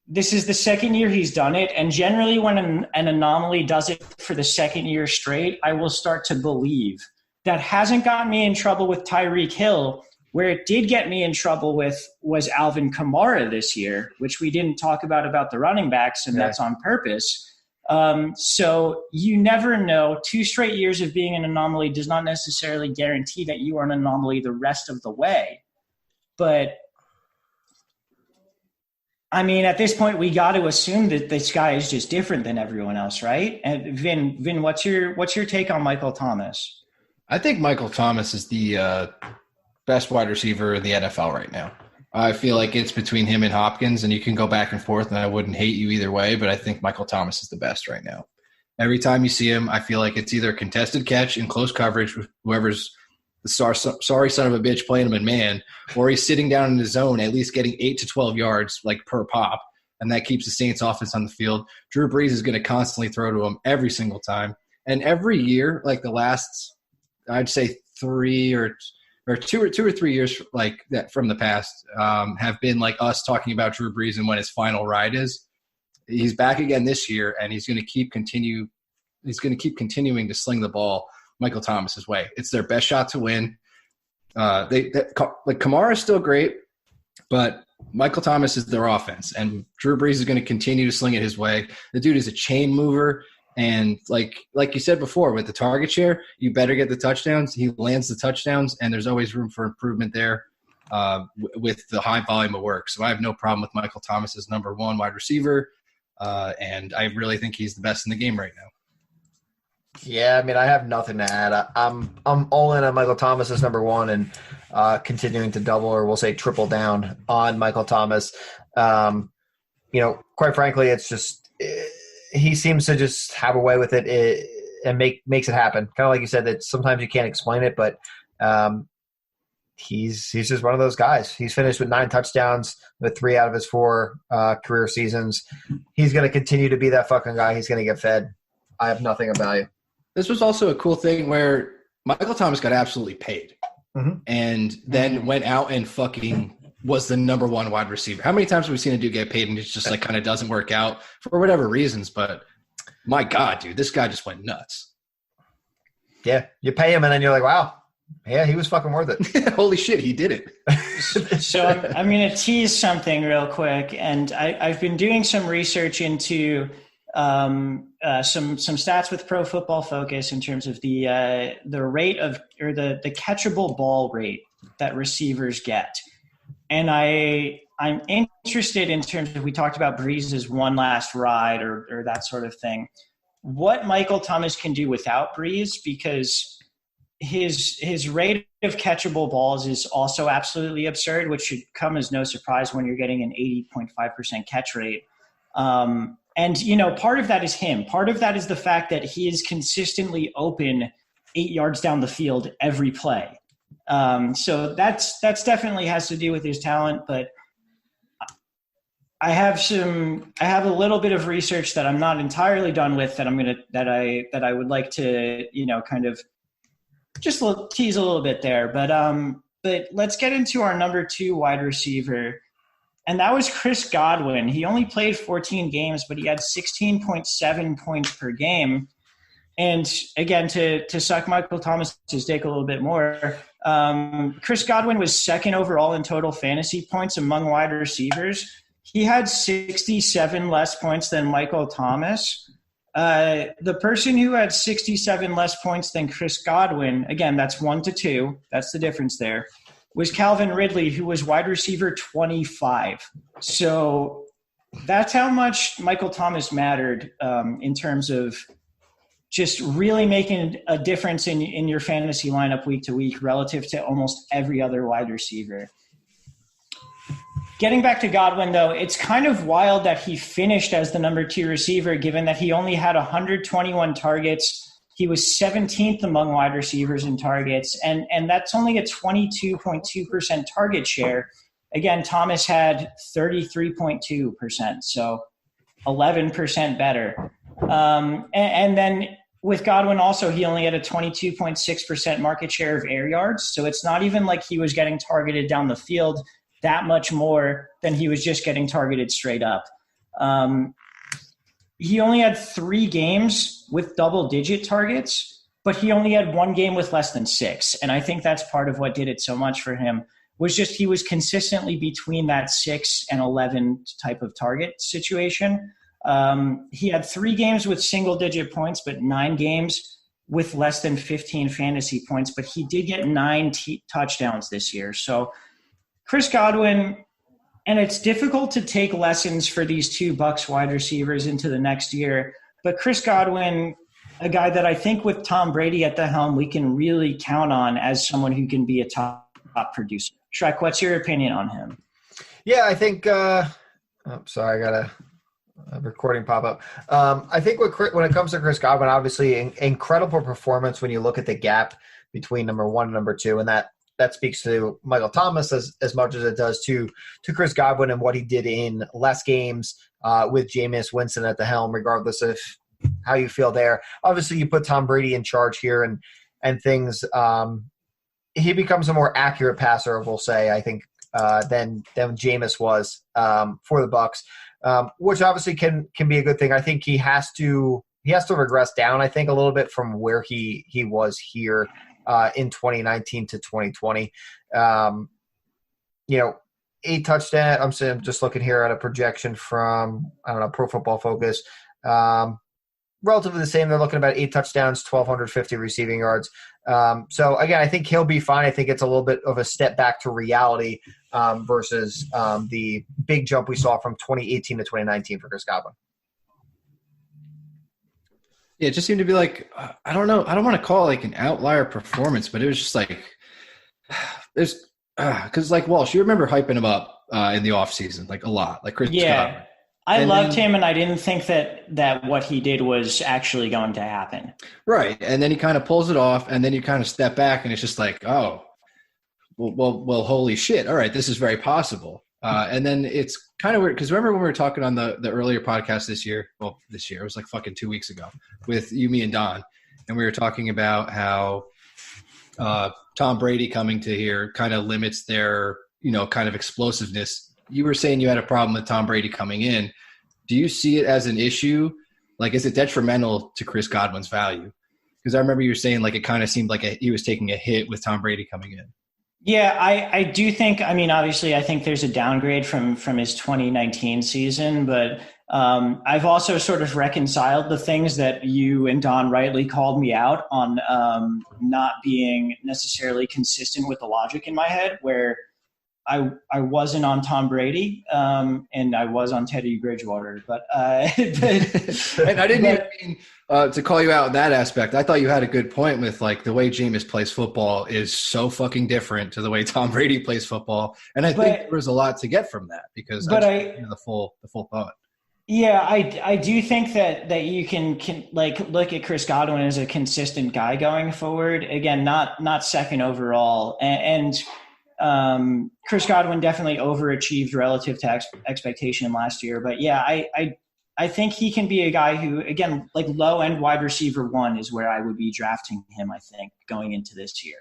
this is the second year he's done it. And generally when an anomaly does it for the second year straight, I will start to believe. That hasn't gotten me in trouble with Tyreek Hill. Where it did get me in trouble with was Alvin Kamara this year, which we didn't talk about the running backs, and that's on purpose. So you never know. 2 straight years of being an anomaly does not necessarily guarantee that you are an anomaly the rest of the way. But I mean, at this point, we got to assume that this guy is just different than everyone else, right? And Vin, what's your take on Michael Thomas? I think Michael Thomas is the best wide receiver in the NFL right now. I feel like it's between him and Hopkins, and you can go back and forth, and I wouldn't hate you either way, but I think Michael Thomas is the best right now. Every time you see him, I feel like it's either a contested catch in close coverage with whoever's the sorry son of a bitch playing him in man, or he's sitting down in his zone, at least getting 8 to 12 yards like per pop, and that keeps the Saints offense on the field. Drew Brees is going to constantly throw to him every single time. And every year, like the last, I'd say 3 or 2 or 3 years like that from the past have been like us talking about Drew Brees and when his final ride is. He's back again this year, and he's going to keep continuing to sling the ball Michael Thomas's way. It's their best shot to win. Kamara is still great, but Michael Thomas is their offense, and Drew Brees is going to continue to sling it his way. The dude is a chain mover. And like you said before, with the target share, you better get the touchdowns. He lands the touchdowns, and there's always room for improvement there with the high volume of work. So I have no problem with Michael Thomas as number 1 wide receiver, and I really think he's the best in the game right now. Yeah, I mean, I have nothing to add. I'm all in on Michael Thomas as number 1 and continuing to double, or we'll say triple down on Michael Thomas. Quite frankly, it's just he seems to just have a way with it and makes it happen. Kind of like you said, that sometimes you can't explain it, but he's just one of those guys. He's finished with 9 touchdowns with 3 out of his 4 career seasons. He's going to continue to be that fucking guy. He's going to get fed. I have nothing of value. This was also a cool thing where Michael Thomas got absolutely paid and then went out and fucking was the number 1 wide receiver. How many times have we seen a dude get paid and it just like kind of doesn't work out for whatever reasons? But my God, dude, this guy just went nuts. Yeah, you pay him and then you're like, wow, yeah, he was fucking worth it. Holy shit, he did it. So I'm going to tease something real quick, and I've been doing some research into some stats with Pro Football Focus in terms of the rate of, or the catchable ball rate that receivers get. And I'm interested in terms of, we talked about Brees' one last ride or that sort of thing, what Michael Thomas can do without Brees, because his rate of catchable balls is also absolutely absurd, which should come as no surprise when you're getting an 80.5% catch rate. And, part of that is him. Part of that is the fact that he is consistently open 8 yards down the field every play. So that's definitely has to do with his talent, but I have a little bit of research that I'm not entirely done with that I would like to, kind of just tease a little bit there. But let's get into our number 2 wide receiver. And that was Chris Godwin. He only played 14 games, but he had 16.7 points per game. And again, to suck Michael Thomas's dick a little bit more, Chris Godwin was 2nd overall in total fantasy points among wide receivers. He had 67 less points than Michael Thomas. The person who had 67 less points than Chris Godwin, again, that's 1 to 2. That's the difference there, was Calvin Ridley, who was wide receiver 25. So that's how much Michael Thomas mattered in terms of just really making a difference in your fantasy lineup week to week relative to almost every other wide receiver. Getting back to Godwin, though, it's kind of wild that he finished as the number 2 receiver, given that he only had 121 targets. He was 17th among wide receivers in targets, and that's only a 22.2% target share. Again, Thomas had 33.2%, so 11% better. And then with Godwin also, he only had a 22.6% market share of air yards, so it's not even like he was getting targeted down the field that much more than he was just getting targeted straight up. He only had 3 games with double-digit targets, but he only had 1 game with less than 6. And I think that's part of what did it so much for him, was just he was consistently between that 6 and 11 type of target situation. He had 3 games with single-digit points, but 9 games with less than 15 fantasy points. But he did get 9 touchdowns this year. So Chris Godwin, and it's difficult to take lessons for these 2 Bucs wide receivers into the next year. But Chris Godwin, a guy that I think with Tom Brady at the helm, we can really count on as someone who can be a top producer. Shrek, what's your opinion on him? Yeah, I think sorry, I got a recording pop up. I think when it comes to Chris Godwin, obviously incredible performance when you look at the gap between number 1 and number 2, and that speaks to Michael Thomas as much as it does to Chris Godwin and what he did in less games with Jameis Winston at the helm, regardless of how you feel there. Obviously, you put Tom Brady in charge here and things. He becomes a more accurate passer, we'll say, I think, than Jameis was for the Bucs, which obviously can be a good thing. I think he has to regress down, I think, a little bit from where he was here in 2019 to 2020. 8 touchdowns. I'm just looking here at a projection from, Pro Football Focus. Relatively the same. They're looking about 8 touchdowns, 1,250 receiving yards. So, again, I think he'll be fine. I think it's a little bit of a step back to reality versus the big jump we saw from 2018 to 2019 for Chris Godwin. Yeah, it just seemed to be like, I don't know. I don't want to call it like an outlier performance, but it was just like, there's because like Walsh, you remember hyping him up in the offseason, like a lot, like Chris Godwin. I loved him, and I didn't think that what he did was actually going to happen. Right, and then he kind of pulls it off, and then you kind of step back, and it's just like, oh, well, holy shit! All right, this is very possible. And then it's kind of weird because remember when we were talking on the earlier podcast this year? Well, this year it was like fucking 2 weeks ago with you, me, and Don, and we were talking about how Tom Brady coming to here kind of limits their kind of explosiveness. You were saying you had a problem with Tom Brady coming in. Do you see it as an issue? Like, is it detrimental to Chris Godwin's value? Because I remember you were saying like it kind of seemed like he was taking a hit with Tom Brady coming in. Yeah, I do think, obviously I think there's a downgrade from his 2019 season, but I've also sort of reconciled the things that you and Don rightly called me out on not being necessarily consistent with the logic in my head, where I wasn't on Tom Brady and I was on Teddy Bridgewater, but and I didn't even mean to call you out in that aspect. I thought you had a good point with like the way Jameis plays football is so fucking different to the way Tom Brady plays football, and I think there was a lot to get from that because the full thought. Yeah, I do think that you can like look at Chris Godwin as a consistent guy going forward. Again, not second overall, and Chris Godwin definitely overachieved relative to expectation last year. But yeah, I think he can be a guy who, again, like low end wide receiver 1 is where I would be drafting him, I think, going into this year.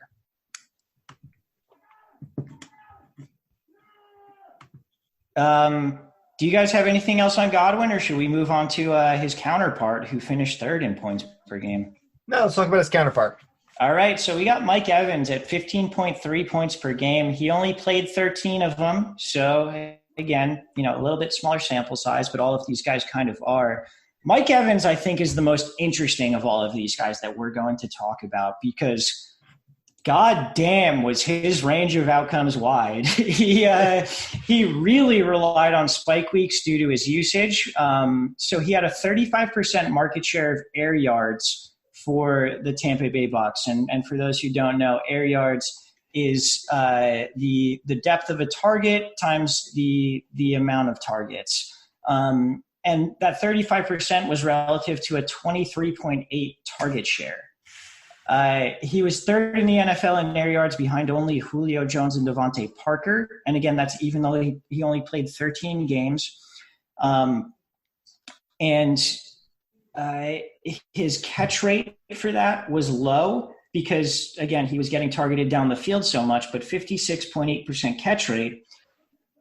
Do you guys have anything else on Godwin, or should we move on to his counterpart who finished 3rd in points per game? No, let's talk about his counterpart. All right, so we got Mike Evans at 15.3 points per game. He only played 13 of them. So, again, a little bit smaller sample size, but all of these guys kind of are. Mike Evans, I think, is the most interesting of all of these guys that we're going to talk about because God damn was his range of outcomes wide. He really relied on spike weeks due to his usage. So he had a 35% market share of air yards for the Tampa Bay Bucs. And for those who don't know, air yards is the depth of a target times the amount of targets. And that 35% was relative to a 23.8 target share. He was third in the NFL in air yards behind only Julio Jones and Devontae Parker. And again, that's even though he only played 13 games. His catch rate for that was low because, again, he was getting targeted down the field so much, but 56.8% catch rate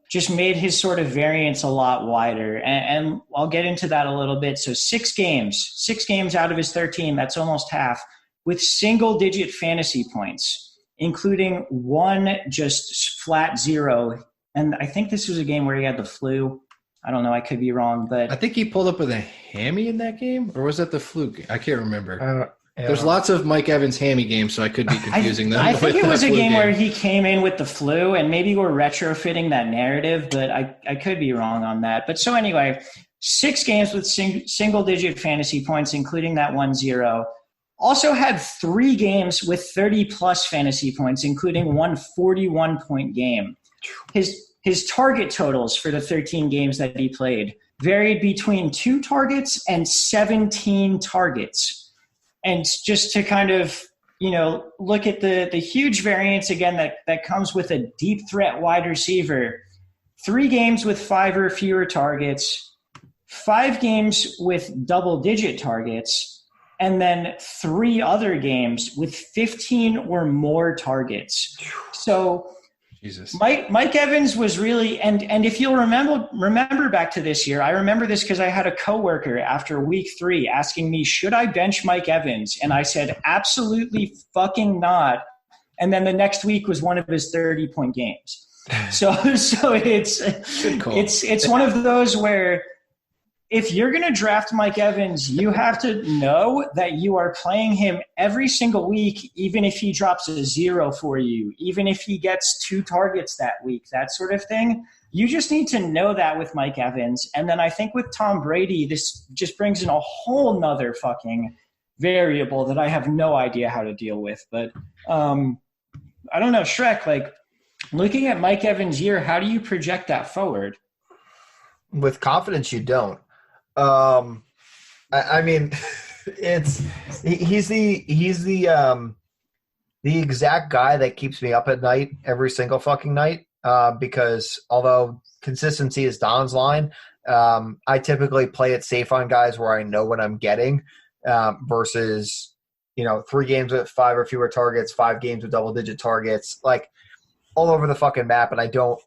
just made his sort of variance a lot wider. And I'll get into that a little bit. So 6 games out of his 13, that's almost half, with single-digit fantasy points, including one just flat 0. And I think this was a game where he had the flu. I don't know. I could be wrong, but I think he pulled up with a hammy in that game, or was that the fluke? I can't remember. There's lots of Mike Evans hammy games, so I could be confusing them. I think it was a game where he came in with the flu, and maybe we're retrofitting that narrative, but I could be wrong on that. But so anyway, 6 games with single-digit fantasy points, including that 1-0. Also had 3 games with 30-plus fantasy points, including one 41-point game. His target totals for the 13 games that he played varied between 2 targets and 17 targets. And just to kind of, look at the huge variance, again, that comes with a deep threat wide receiver. 3 games with 5 or fewer targets, 5 games with double-digit targets, and then 3 other games with 15 or more targets. So Jesus. Mike Evans was really, and if you'll remember back to this year, I remember this because I had a coworker after week 3 asking me, should I bench Mike Evans? And I said, absolutely fucking not. And then the next week was one of his 30-point games. So it's one of those where if you're going to draft Mike Evans, you have to know that you are playing him every single week, even if he drops a 0 for you, even if he gets 2 targets that week, that sort of thing. You just need to know that with Mike Evans. And then I think with Tom Brady, this just brings in a whole nother fucking variable that I have no idea how to deal with. But I don't know, Shrek, like looking at Mike Evans' year, how do you project that forward? With confidence, you don't. I mean, he's the exact guy that keeps me up at night every single fucking night. Because although consistency is Don's line, I typically play it safe on guys where I know what I'm getting, versus 3 games with 5 or fewer targets, 5 games with double-digit targets, like all over the fucking map, and I don't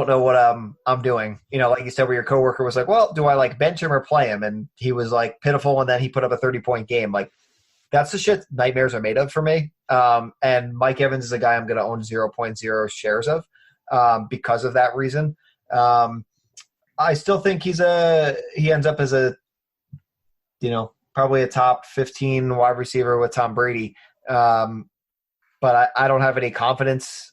know what I'm doing. Like you said, where your coworker was like, well, do I like bench him or play him? And he was like pitiful, and then he put up a 30-point game. Like that's the shit nightmares are made of for me. And Mike Evans is a guy I'm going to own 0.0 shares of because of that reason. I still think he ends up as a, probably a top 15 wide receiver with Tom Brady. But I don't have any confidence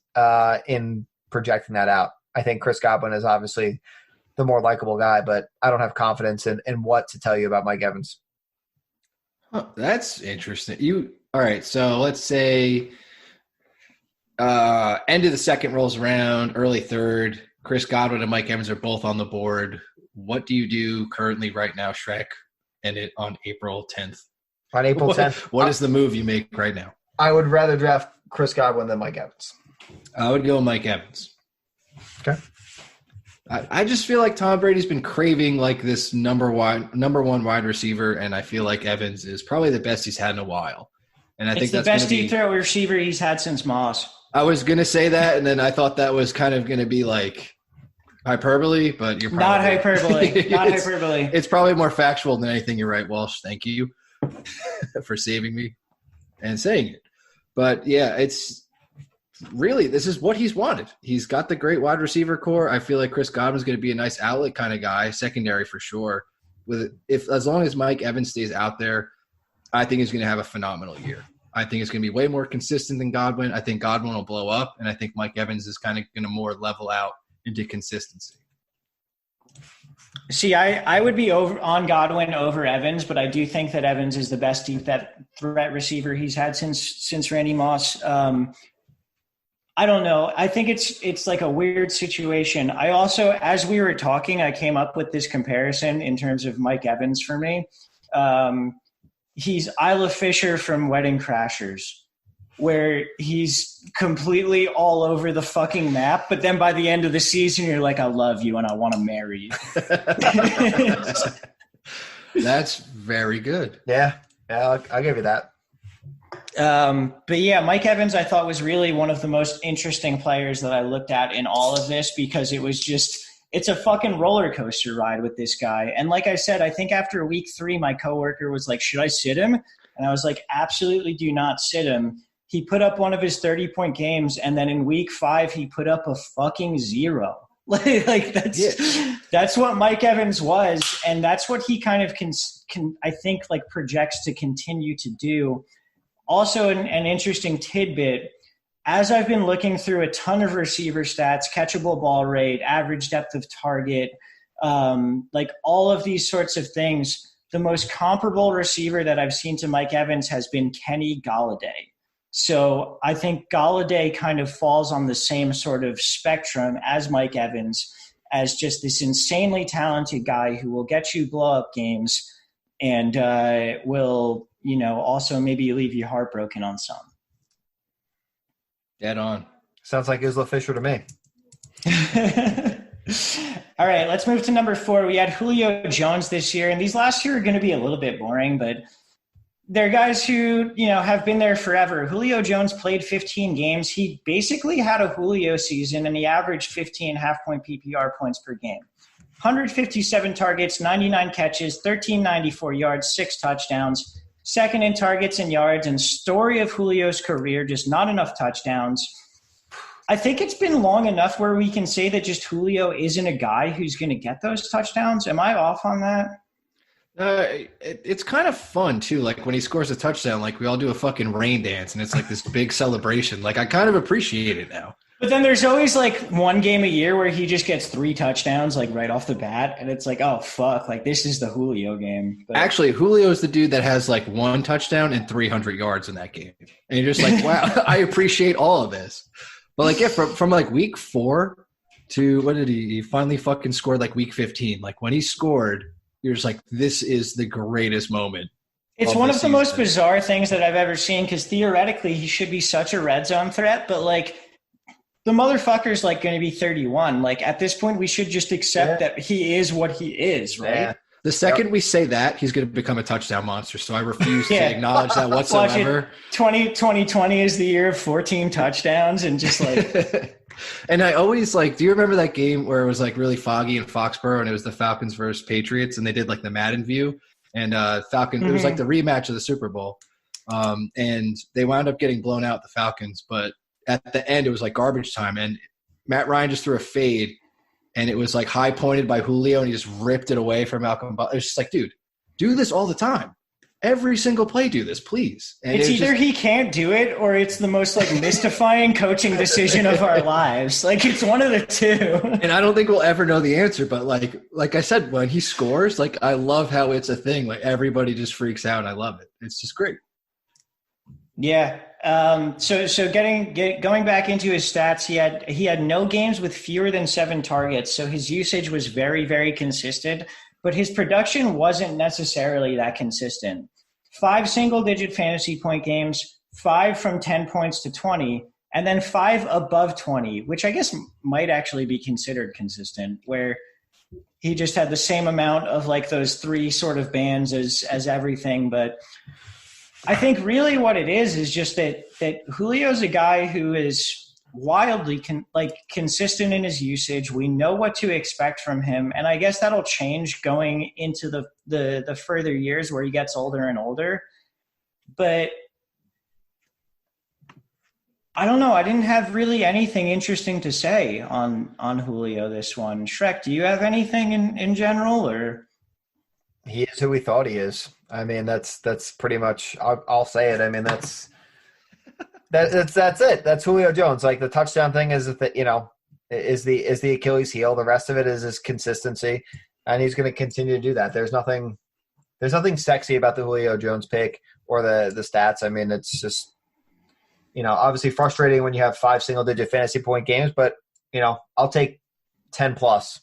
in projecting that out. I think Chris Godwin is obviously the more likable guy, but I don't have confidence in what to tell you about Mike Evans. Huh, that's interesting. All right, so let's say end of the second rolls around, early third. Chris Godwin and Mike Evans are both on the board. What do you do currently right now, Shrek, and it on April 10th? On April 10th? What is the move you make right now? I would rather draft Chris Godwin than Mike Evans. I would go Mike Evans. Okay. I just feel like Tom Brady's been craving like this number one wide receiver, and I feel like Evans is probably the best he's had in a while. And I think that's the best deep threat receiver he's had since Moss. I was going to say that, and then I thought that was kind of going to be like hyperbole, but you're probably not hyperbole. Not hyperbole. It's probably more factual than anything. You're right, Walsh. Thank you for saving me and saying it. But yeah, it's really, this is what he's wanted. He's got the great wide receiver core. I feel like Chris Godwin's going to be a nice outlet kind of guy, secondary for sure. As long as Mike Evans stays out there, I think he's going to have a phenomenal year. I think it's going to be way more consistent than Godwin. I think Godwin will blow up, and I think Mike Evans is kind of going to more level out into consistency. See, I would be over on Godwin over Evans, but I do think that Evans is the best deep threat receiver he's had since Randy Moss. I don't know. I think it's like a weird situation. I also, as we were talking, I came up with this comparison in terms of Mike Evans for me. He's Isla Fisher from Wedding Crashers, where he's completely all over the fucking map, but then by the end of the season, you're like, I love you and I want to marry you. That's very good. Yeah, I'll give you that. But yeah, Mike Evans, I thought was really one of the most interesting players that I looked at in all of this, because it's a fucking roller coaster ride with this guy. And like I said, I think after week 3, my coworker was like, should I sit him? And I was like, absolutely do not sit him. He put up one of his 30-point games, and then in week 5, he put up a fucking 0. That's what Mike Evans was, and that's what he kind of can I think like projects to continue to do. Also, an interesting tidbit, as I've been looking through a ton of receiver stats, catchable ball rate, average depth of target, like all of these sorts of things, the most comparable receiver that I've seen to Mike Evans has been Kenny Golladay. So I think Golladay kind of falls on the same sort of spectrum as Mike Evans, as just this insanely talented guy who will get you blow-up games and will, also maybe leave you heartbroken on some. Dead on. Sounds like Isla Fisher to me. All right, let's move to number 4. We had Julio Jones this year, and these last year are going to be a little bit boring, but they're guys who, have been there forever. Julio Jones played 15 games. He basically had a Julio season, and he averaged 15 half-point PPR points per game. 157 targets, 99 catches, 1,394 yards, 6 touchdowns. Second in targets and yards, and story of Julio's career, just not enough touchdowns. I think it's been long enough where we can say that just Julio isn't a guy who's going to get those touchdowns. Am I off on that? It's kind of fun too. Like when he scores a touchdown, like we all do a fucking rain dance, and it's like this big celebration. Like I kind of appreciate it now. But then there's always like one game a year where he just gets 3 touchdowns, like right off the bat, and it's like, oh fuck, like this is the Julio game. But actually, Julio is the dude that has like 1 touchdown and 300 yards in that game, and you're just like, wow, I appreciate all of this. But like, yeah, from like week 4 to what did he finally fucking scored like week 15? Like when he scored, you're just like, this is the greatest moment. It's one of the most bizarre things that I've ever seen, because theoretically he should be such a red zone threat, but like the motherfucker's like going to be 31. Like at this point, we should just accept that he is what he is, right? Yeah. The second we say that, he's going to become a touchdown monster. So I refuse to acknowledge that whatsoever. 2020 is the year of 14 touchdowns and just like. And I always like, do you remember that game where it was like really foggy in Foxborough and it was the Falcons versus Patriots and they did like the Madden view and it was like the rematch of the Super Bowl. And they wound up getting blown out, the Falcons, but at the end it was like garbage time and Matt Ryan just threw a fade and it was like high pointed by Julio and he just ripped it away from Malcolm Butler. It's just like, dude, do this all the time. Every single play, do this, please. And it's either he can't do it or it's the most like mystifying coaching decision of our lives. Like it's one of the two. And I don't think we'll ever know the answer, but like I said, when he scores, like I love how it's a thing. Like everybody just freaks out. I love it. It's just great. Yeah. So going back into his stats, he had no games with fewer than 7 targets. So his usage was very, very consistent, but his production wasn't necessarily that consistent. 5 single-digit fantasy point games, 5 from 10 points to 20, and then 5 above 20, which I guess might actually be considered consistent, where he just had the same amount of like those 3 sort of bands as everything. But I think really what it is just that Julio's a guy who is wildly consistent in his usage. We know what to expect from him, and I guess that'll change going into the further years where he gets older and older. But I don't know. I didn't have really anything interesting to say on Julio this one. Shrek, do you have anything in general, or? He is who we thought he is. I mean, that's pretty much. I'll say it. I mean, that's it. That's Julio Jones. Like the touchdown thing is the Achilles heel. The rest of it is his consistency. and he's going to continue to do that. There's nothing sexy about the Julio Jones pick or the stats. I mean, it's just, obviously frustrating when you have 5 single-digit fantasy point games, but, I'll take 10+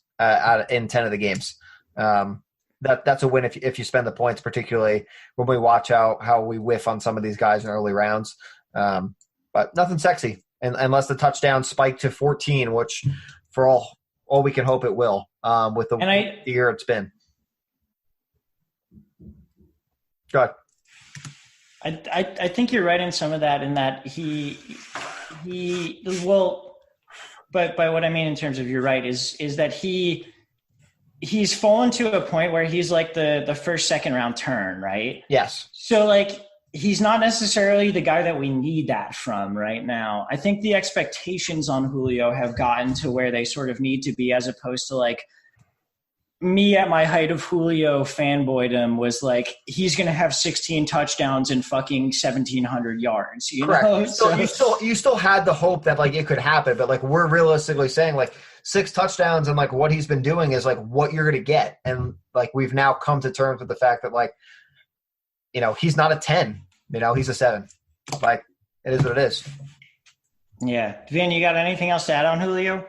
in 10 of the games. That's a win if you spend the points, particularly when we watch how we whiff on some of these guys in early rounds. But nothing sexy, unless the touchdown spike to 14, which for all we can hope it will with the year it's been. Go ahead. I think you're right in some of that, in that but by what I mean in terms of you're right is that he's fallen to a point where he's like the first, second round turn, right? Yes. So like he's not necessarily the guy that we need that from right now. I think the expectations on Julio have gotten to where they sort of need to be, as opposed to like me at my height of Julio fanboydom was like, he's going to have 16 touchdowns and fucking 1,700 yards. Correct. Know? You still had the hope that like it could happen, but like we're realistically saying like 6 touchdowns and like what he's been doing is like what you're going to get. And like we've now come to terms with the fact that like, he's not a 10, he's a 7. Like it is what it is. Yeah. Vin, you got anything else to add on Julio?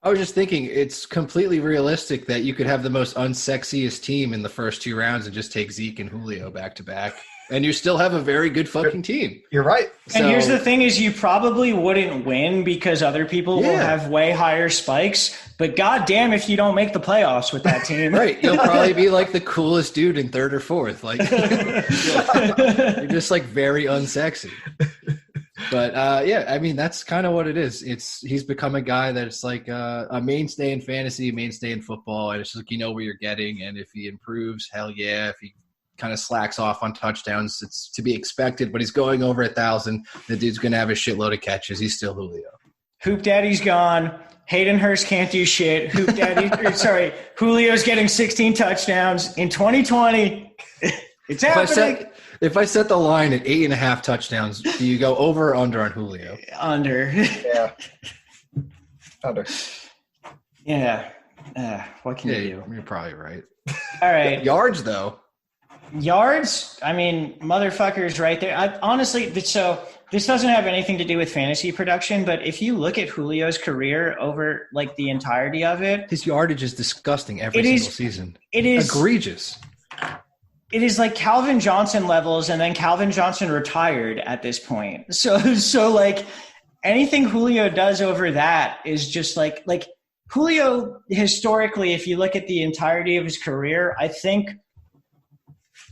I was just thinking it's completely realistic that you could have the most unsexiest team in the first 2 rounds and just take Zeke and Julio back to back, and you still have a very good fucking team. You're right. And here's the thing is you probably wouldn't win because other people will have way higher spikes, but goddamn if you don't make the playoffs with that team. Right. You'll probably be like the coolest dude in 3rd or 4th. Like you're just like very unsexy. But I mean, that's kind of what it is. He's become a guy that's like a mainstay in fantasy, mainstay in football, and it's just like where you're getting. And if he improves, hell yeah. If he kind of slacks off on touchdowns, it's to be expected. But he's going over 1,000. The dude's going to have a shitload of catches. He's still Julio. Hoop Daddy's gone. Hayden Hurst can't do shit. Julio's getting 16 touchdowns in 2020. It's happening. If I set the line at 8.5 touchdowns, do you go over or under on Julio? Under. Yeah. Under. Yeah. What can you do? You're probably right. All right. Yards, though. Yards? I mean, motherfuckers right there. Honestly, so this doesn't have anything to do with fantasy production, but if you look at Julio's career over like the entirety of it. His yardage is disgusting every single season. It is. Egregious. It is like Calvin Johnson levels, and then Calvin Johnson retired at this point. So like anything Julio does over that is just like Julio historically, if you look at the entirety of his career, I think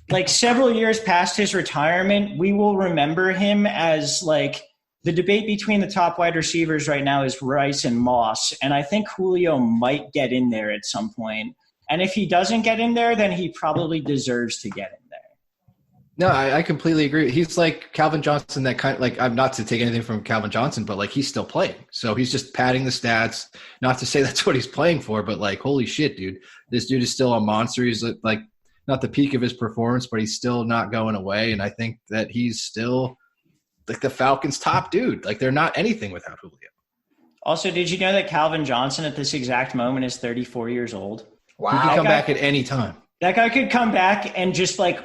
like several years past his retirement, we will remember him as like the debate between the top wide receivers right now is Rice and Moss. And I think Julio might get in there at some point. And if he doesn't get in there, then he probably deserves to get in there. No, I completely agree. He's like Calvin Johnson, that kind of like, I'm not to take anything from Calvin Johnson, but like he's still playing. So he's just padding the stats. Not to say that's what he's playing for, but like, holy shit, dude. This dude is still a monster. He's like not the peak of his performance, but he's still not going away. And I think that he's still like the Falcons' top dude. Like they're not anything without Julio. Also, did you know that Calvin Johnson at this exact moment is 34 years old? Wow. He can come back at any time. That guy could come back and just like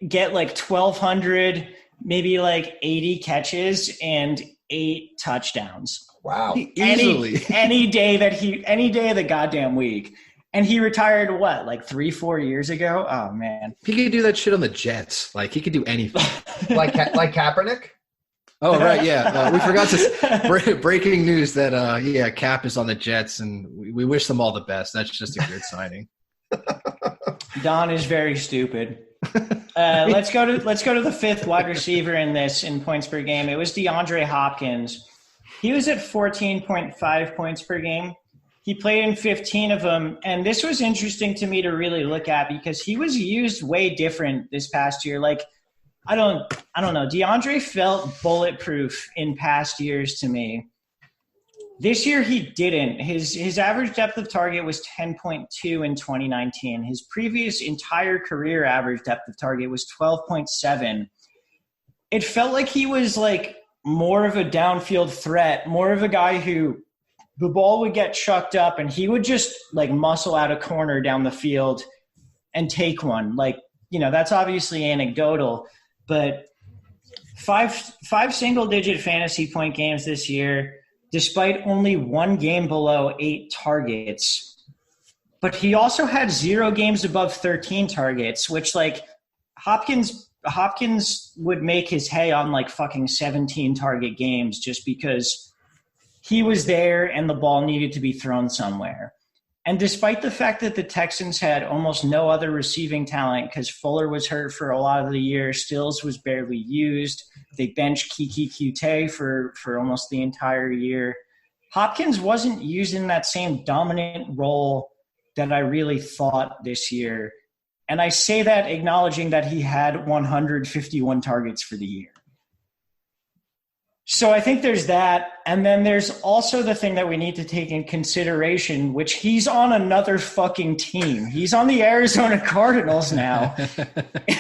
get like 1,200, maybe like 80 catches and 8 touchdowns. Wow. Easily. Any day of the goddamn week. And he retired what, like 3-4 years ago? Oh man. He could do that shit on the Jets. Like he could do anything. like Kaepernick? Oh, right, yeah. We forgot to breaking news that Cap is on the Jets, and we wish them all the best. That's just a good signing. Don is very stupid. Let's go to the 5th wide receiver in points per game. It was DeAndre Hopkins. He was at 14.5 points per game. He played in 15 of them, and this was interesting to me to really look at because he was used way different this past year. Like, I don't know. DeAndre felt bulletproof in past years to me. This year he didn't. His average depth of target was 10.2 in 2019. His previous entire career average depth of target was 12.7. It felt like he was like more of a downfield threat, more of a guy who the ball would get chucked up and he would just like muscle out a corner down the field and take one. Like, that's obviously anecdotal, but five single-digit fantasy point games this year, despite only one game below 8 targets. But he also had 0 games above 13 targets, which like Hopkins would make his hay on like fucking 17 target games just because he was there and the ball needed to be thrown somewhere. And despite the fact that the Texans had almost no other receiving talent because Fuller was hurt for a lot of the year, Stills was barely used. They benched Kiki Qt for almost the entire year. Hopkins wasn't used in that same dominant role that I really thought this year. And I say that acknowledging that he had 151 targets for the year. So I think there's that. And then there's also the thing that we need to take in consideration, which he's on another fucking team. He's on the Arizona Cardinals now.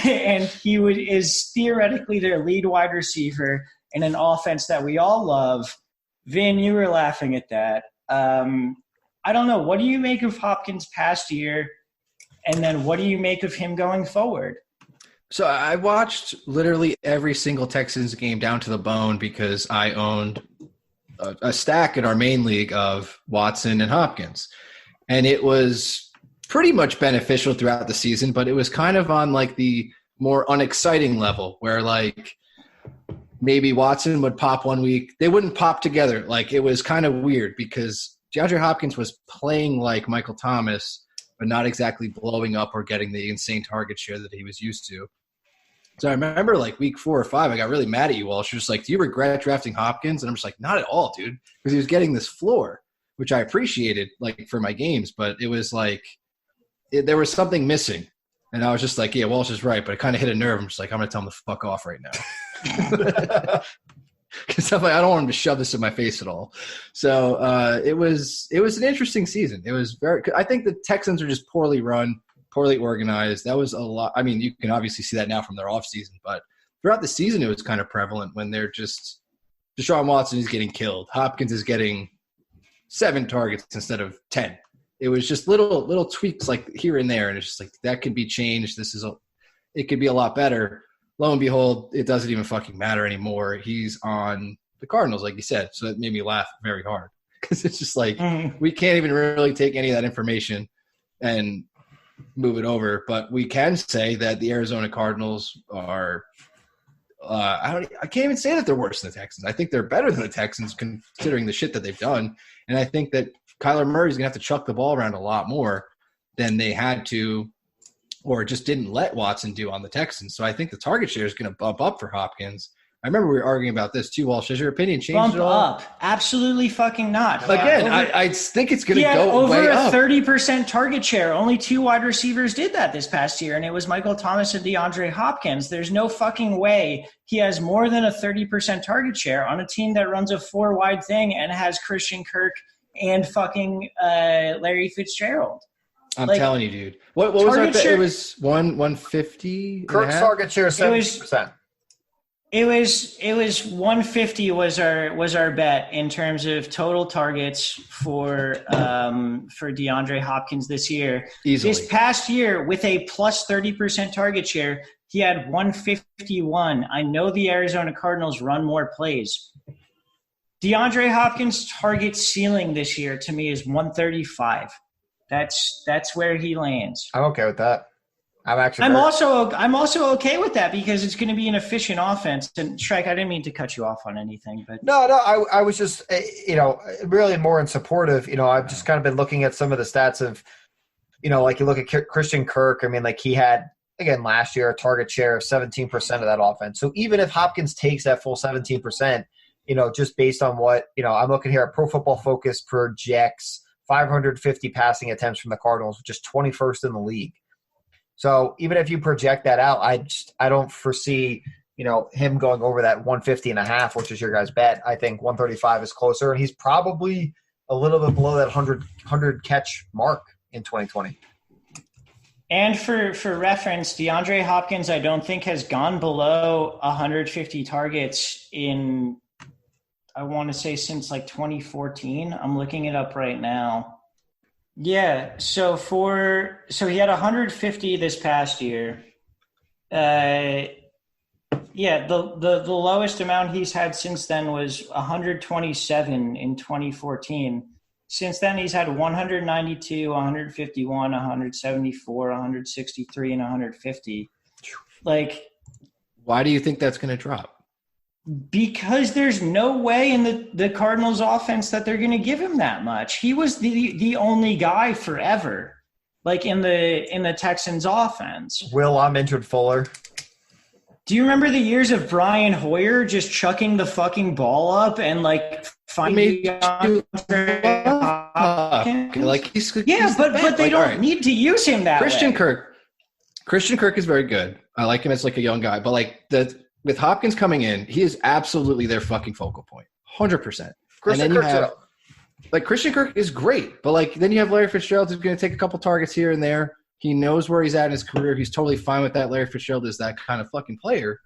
And he is theoretically their lead wide receiver in an offense that we all love. Vin, you were laughing at that. I don't know. What do you make of Hopkins past year? And then what do you make of him going forward? So I watched literally every single Texans game down to the bone because I owned a stack in our main league of Watson and Hopkins. And it was pretty much beneficial throughout the season, but it was kind of on like the more unexciting level where like maybe Watson would pop one week. They wouldn't pop together. Like it was kind of weird because DeAndre Hopkins was playing like Michael Thomas, but not exactly blowing up or getting the insane target share that he was used to. So I remember like week 4 or 5, I got really mad at you, Walsh. You're just like, do you regret drafting Hopkins? And I'm just like, not at all, dude, because he was getting this floor, which I appreciated like for my games. But it was like there was something missing. And I was just like, yeah, Walsh is right. But it kind of hit a nerve. I'm just like, I'm going to tell him to fuck off right now. Because I'm like, I don't want him to shove this in my face at all. So it was an interesting season. It was I think the Texans are just poorly run, poorly organized. That was a lot. I mean, you can obviously see that now from their offseason, but throughout the season, it was kind of prevalent when they're just Deshaun Watson is getting killed. Hopkins is getting 7 targets instead of 10. It was just little tweaks like here and there. And it's just like, that could be changed. It could be a lot better. Lo and behold, it doesn't even fucking matter anymore. He's on the Cardinals, like you said. So it made me laugh very hard because it's just like, we can't even really take any of that information and move it over, but we can say that the Arizona Cardinals are I can't even say that they're worse than the Texans. I think they're better than the Texans considering the shit that they've done. And I think that Kyler Murray's going to have to chuck the ball around a lot more than they had to or just didn't let Watson do on the Texans. So I think the target share is going to bump up for Hopkins. I remember we were arguing about this too, Walsh. Has your opinion changed at all? Bump up. Absolutely fucking not. Again, I think it's going to go way up. Over a 30% target share. Only 2 wide receivers did that this past year, and it was Michael Thomas and DeAndre Hopkins. There's no fucking way he has more than a 30% target share on a team that runs a 4-wide thing and has Christian Kirk and fucking Larry Fitzgerald. I'm telling you, dude. What was that? It was 150. Kirk's target share is 70%. It was 150 was our bet in terms of total targets for DeAndre Hopkins this year. Easily. This past year, with a plus 30% target share, he had 151. I know the Arizona Cardinals run more plays. DeAndre Hopkins' target ceiling this year to me is 135. That's where he lands. I'm okay with that. I'm also okay with that because it's going to be an efficient offense. And Shrek, I didn't mean to cut you off on anything, but no, I was just really more in support of I've just kind of been looking at some of the stats of like you look at Christian Kirk. I mean, like he had again last year a target share of 17% of that offense. So even if Hopkins takes that full 17%, just based on what I'm looking here at Pro Football Focus projects 550 passing attempts from the Cardinals, which is 21st in the league. So even if you project that out, I don't foresee, him going over that 150.5, which is your guys' bet. I think 135 is closer, and he's probably a little bit below that 100 catch mark in 2020. And for reference, DeAndre Hopkins, I don't think has gone below 150 targets in I want to say since like 2014. I'm looking it up right now. Yeah, so he had 150 this past year. Yeah, the lowest amount he's had since then was 127 in 2014. Since then, he's had 192, 151, 174, 163, and 150. Like, why do you think that's going to drop? Because there's no way in the Cardinals offense that they're going to give him that much. He was the only guy forever, like in the Texans offense. Will, I'm entered Fuller. Do you remember the years of Brian Hoyer just chucking the fucking ball up and like finding like he's but they don't need to use him that Christian way. Christian Kirk is very good. I like him as like a young guy, but like with Hopkins coming in, he is absolutely their fucking focal point, 100%. Christian Kirk is great, but like then you have Larry Fitzgerald who's going to take a couple targets here and there. He knows where he's at in his career. He's totally fine with that. Larry Fitzgerald is that kind of fucking player.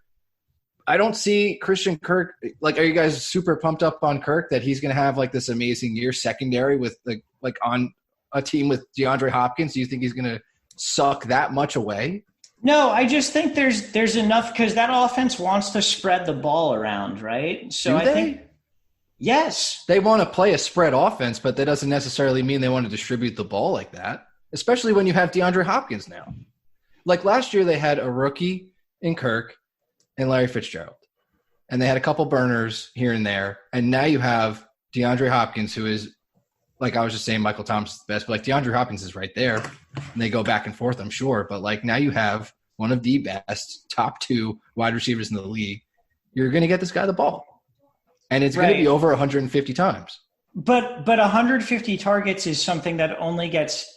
I don't see Christian Kirk. Like, are you guys super pumped up on Kirk that he's going to have like this amazing year secondary with like on a team with DeAndre Hopkins? Do you think he's going to suck that much away? No, I just think there's enough because that offense wants to spread the ball around, right? So I think yes, they want to play a spread offense, but that doesn't necessarily mean they want to distribute the ball like that. Especially when you have DeAndre Hopkins now. Like last year, they had a rookie in Kirk and Larry Fitzgerald. And they had a couple burners here and there. And now you have DeAndre Hopkins, who is, like I was just saying, Michael Thomas is the best. But like DeAndre Hopkins is right there. And they go back and forth, I'm sure. But like now you have one of the best top 2 wide receivers in the league. You're going to get this guy the ball. And it's going to be over 150 times. But 150 targets is something that only gets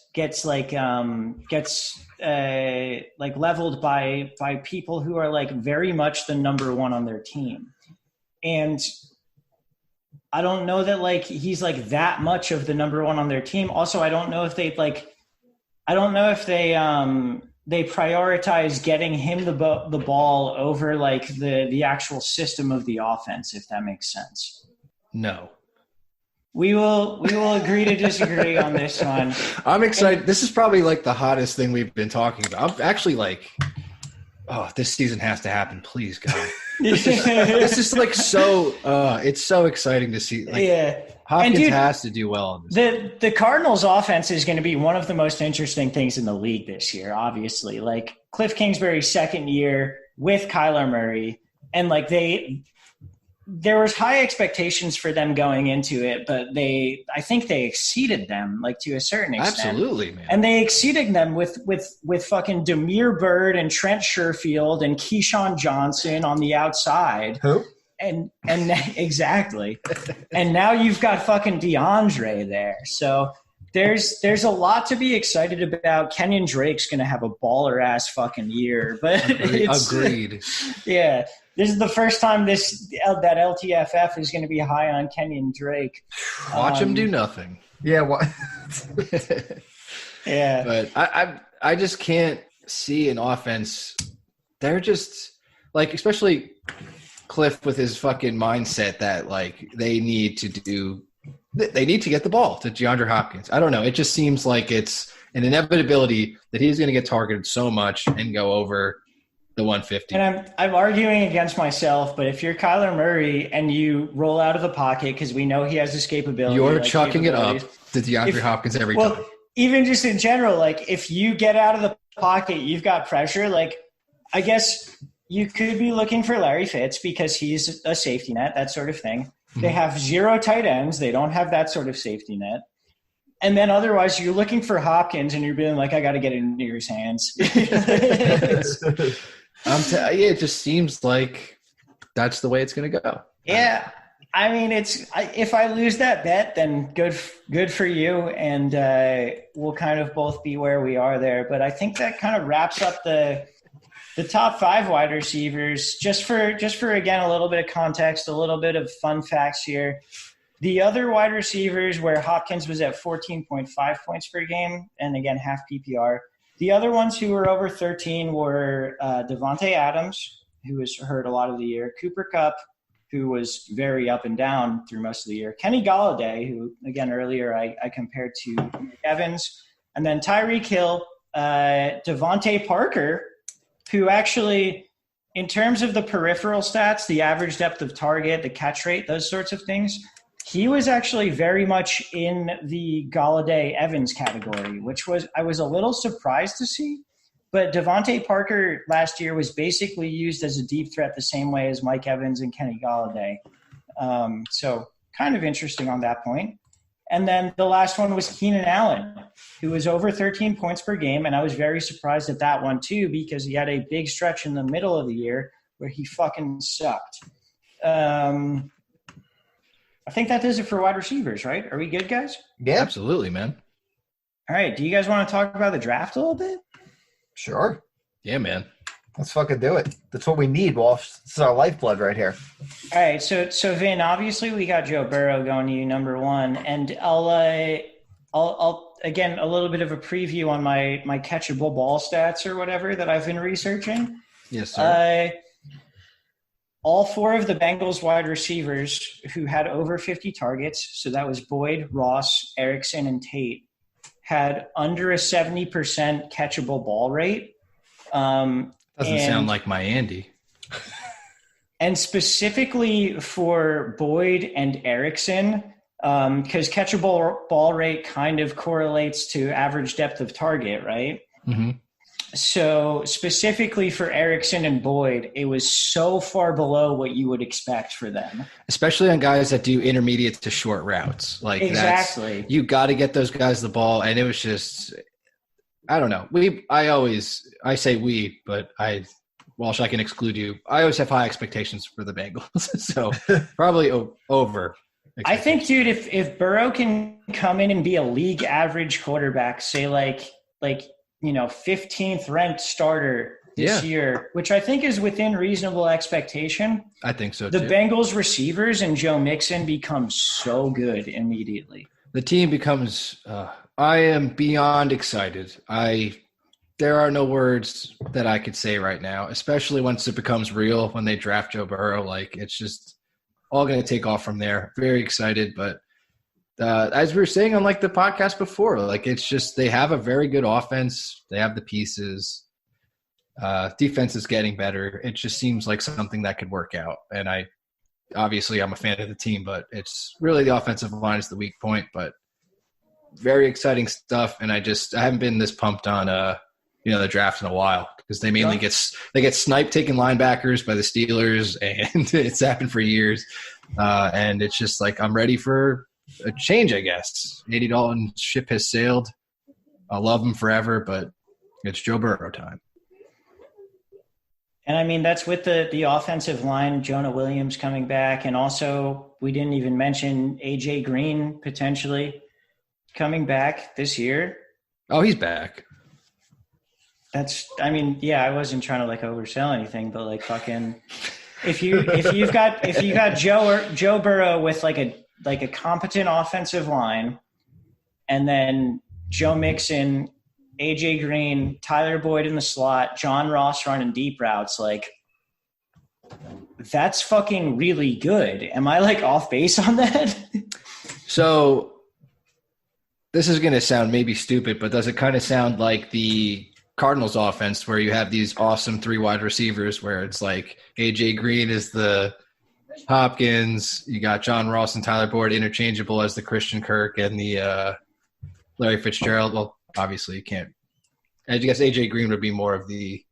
leveled by people who are like very much the number one on their team. And I don't know that like he's like that much of the number one on their team. Also, I don't know if they prioritize getting him the ball over like the actual system of the offense, if that makes sense. No. We will agree to disagree on this one. I'm excited. This is probably like the hottest thing we've been talking about. I'm actually like, oh, this season has to happen. Please, God. This is like so it's so exciting to see. Like, yeah. Hopkins has to do well on this. The Cardinals offense is going to be one of the most interesting things in the league this year, obviously. Like Cliff Kingsbury's second year with Kyler Murray, and like there was high expectations for them going into it, but I think they exceeded them like to a certain extent. Absolutely, man. And they exceeded them with fucking Demir Bird and Trent Sherfield and Keyshawn Johnson on the outside. Who? And exactly. And now you've got fucking DeAndre there. So there's a lot to be excited about. Kenyon Drake's going to have a baller ass fucking year, but agreed. Yeah. This is the first time that LTFF is going to be high on Kenyon Drake. Watch him do nothing. Yeah. What? Yeah. But I just can't see an offense. They're just like, especially Cliff with his fucking mindset that like they need to get the ball to DeAndre Hopkins. I don't know. It just seems like it's an inevitability that he's going to get targeted so much and go over the 150. And I'm arguing against myself, but if you're Kyler Murray and you roll out of the pocket because we know he has escapability, you're chucking it up to DeAndre Hopkins every time. Even just in general, like if you get out of the pocket, you've got pressure. Like I guess you could be looking for Larry Fitz because he's a safety net, that sort of thing. Mm-hmm. They have 0 tight ends. They don't have that sort of safety net. And then otherwise you're looking for Hopkins and you're being like, I got to get it into his hands. It just seems like that's the way it's going to go. Yeah. I mean, if I lose that bet, then good for you. And we'll kind of both be where we are there. But I think that kind of wraps up the top 5 wide receivers. Just for again, a little bit of context, a little bit of fun facts here. The other wide receivers where Hopkins was at 14.5 points per game, and again, half PPR. The other ones who were over 13 were Devontae Adams, who was hurt a lot of the year, Cooper Kupp, who was very up and down through most of the year. Kenny Golladay, who, again, earlier I compared to Evans. And then Tyreek Hill, Devontae Parker, who actually, in terms of the peripheral stats, the average depth of target, the catch rate, those sorts of things, he was actually very much in the Golladay-Evans category, which I was a little surprised to see. But Devontae Parker last year was basically used as a deep threat the same way as Mike Evans and Kenny Golladay. So kind of interesting on that point. And then the last one was Keenan Allen, who was over 13 points per game. And I was very surprised at that one too, because he had a big stretch in the middle of the year where he fucking sucked. I think that does it for wide receivers, right? Are we good, guys? Yeah, absolutely, man. All right. Do you guys want to talk about the draft a little bit? Sure. Yeah, man. Let's fucking do it. That's what we need, Walsh. This is our lifeblood right here. All right. So Vin, obviously we got Joe Burrow going to you number one, and I'll again, a little bit of a preview on my catchable ball stats or whatever that I've been researching. Yes, sir. All four of the Bengals wide receivers who had over 50 targets, so that was Boyd, Ross, Erickson, and Tate, had under a 70% catchable ball rate. Doesn't sound like my Andy. And specifically for Boyd and Erickson, because catchable ball rate kind of correlates to average depth of target, right? Mm-hmm. So specifically for Erickson and Boyd, it was so far below what you would expect for them. Especially on guys that do intermediate to short routes. Like exactly. You got to get those guys the ball. And it was just, I don't know. I say we, but Walsh, I can exclude you. I always have high expectations for the Bengals. So probably over. I think, dude, if Burrow can come in and be a league average quarterback, say like 15th ranked starter this year, which I think is within reasonable expectation. I think so, too. The Bengals receivers and Joe Mixon become so good immediately. The team becomes I am beyond excited. There are no words that I could say right now, especially once it becomes real, when they draft Joe Burrow. Like, it's just all going to take off from there. Very excited, but as we were saying on like the podcast before, like it's just they have a very good offense. They have the pieces. Defense is getting better. It just seems like something that could work out. And I'm a fan of the team, but it's really the offensive line is the weak point. But very exciting stuff. And I haven't been this pumped on the draft in a while, because they mainly get sniped taking linebackers by the Steelers, and it's happened for years. And it's just like I'm ready for a change, I guess. Andy Dalton's ship has sailed. I'll love him forever, but it's Joe Burrow time. And I mean, that's with the offensive line, Jonah Williams coming back. And also, we didn't even mention AJ Green potentially coming back this year. Oh, he's back. I wasn't trying to like oversell anything, but like fucking, if you've got Joe Burrow with like a competent offensive line, and then Joe Mixon, AJ Green, Tyler Boyd in the slot, John Ross running deep routes, like that's fucking really good. Am I like off base on that? So this is going to sound maybe stupid, but does it kind of sound like the Cardinals offense where you have these awesome 3 wide receivers where it's like AJ Green is the Hopkins, you got John Ross and Tyler Boyd interchangeable as the Christian Kirk and the Larry Fitzgerald? Well, obviously you can't. I guess AJ Green would be more of the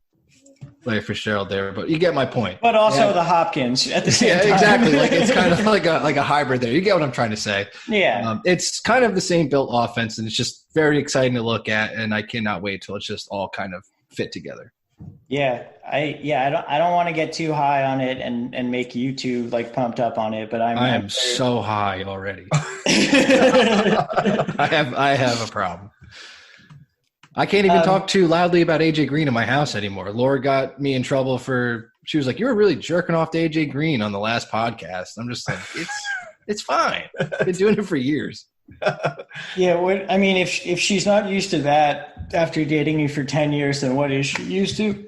Larry Fitzgerald there, but you get my point. But also the Hopkins at the same time. Exactly. Like it's kind of like a hybrid there. You get what I'm trying to say. Yeah. It's kind of the same built offense, and it's just very exciting to look at, and I cannot wait till it's just all kind of fit together. Yeah. I don't want to get too high on it and make you two like pumped up on it, but I am so high already. I have a problem. I can't even talk too loudly about AJ Green in my house anymore. Laura got me in trouble she was like, "You were really jerking off to AJ Green on the last podcast." I'm just like, it's fine. I've been doing it for years. Yeah. If she's not used to that after dating you for 10 years, then what is she used to?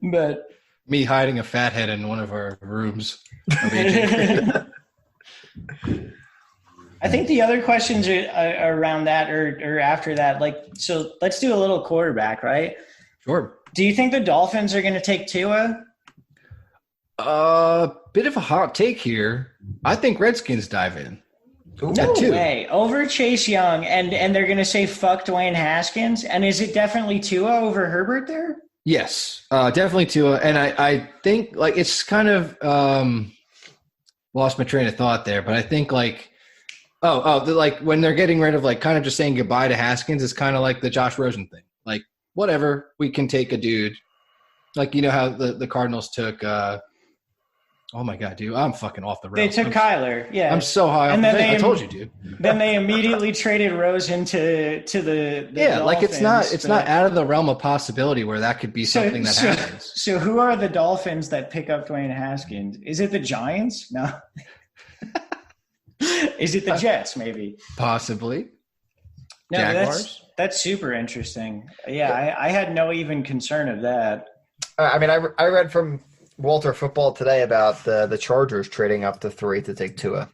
But Me hiding a fat head in one of our rooms. I think the other questions are around that or after that. Like, so let's do a little quarterback, right? Sure. Do you think the Dolphins are going to take Tua? Bit of a hot take here. I think Redskins dive in. No way. Over Chase Young, and they're going to say fuck Dwayne Haskins? And is it definitely Tua over Herbert there? Yes, definitely Tua. And I think, like, it's kind of lost my train of thought there, but I think, like, like when they're getting rid of, like, kind of just saying goodbye to Haskins is kind of like the Josh Rosen thing. Like, whatever, we can take a dude. Like, you know how the Cardinals took oh my God, dude, I'm fucking off the rails. They took Kyler, yeah. I'm so high off the thing. I told you, dude. Then they immediately traded Rosen to the yeah, Dolphins, like it's not out of the realm of possibility where that could be something that happens. So who are the Dolphins that pick up Dwayne Haskins? Is it the Giants? No. Is it the Jets, maybe? Possibly. No, Jaguars? That's super interesting. Yeah, I had no even concern of that. I mean, I read from Walter Football today about the Chargers trading up to 3 to take Tua.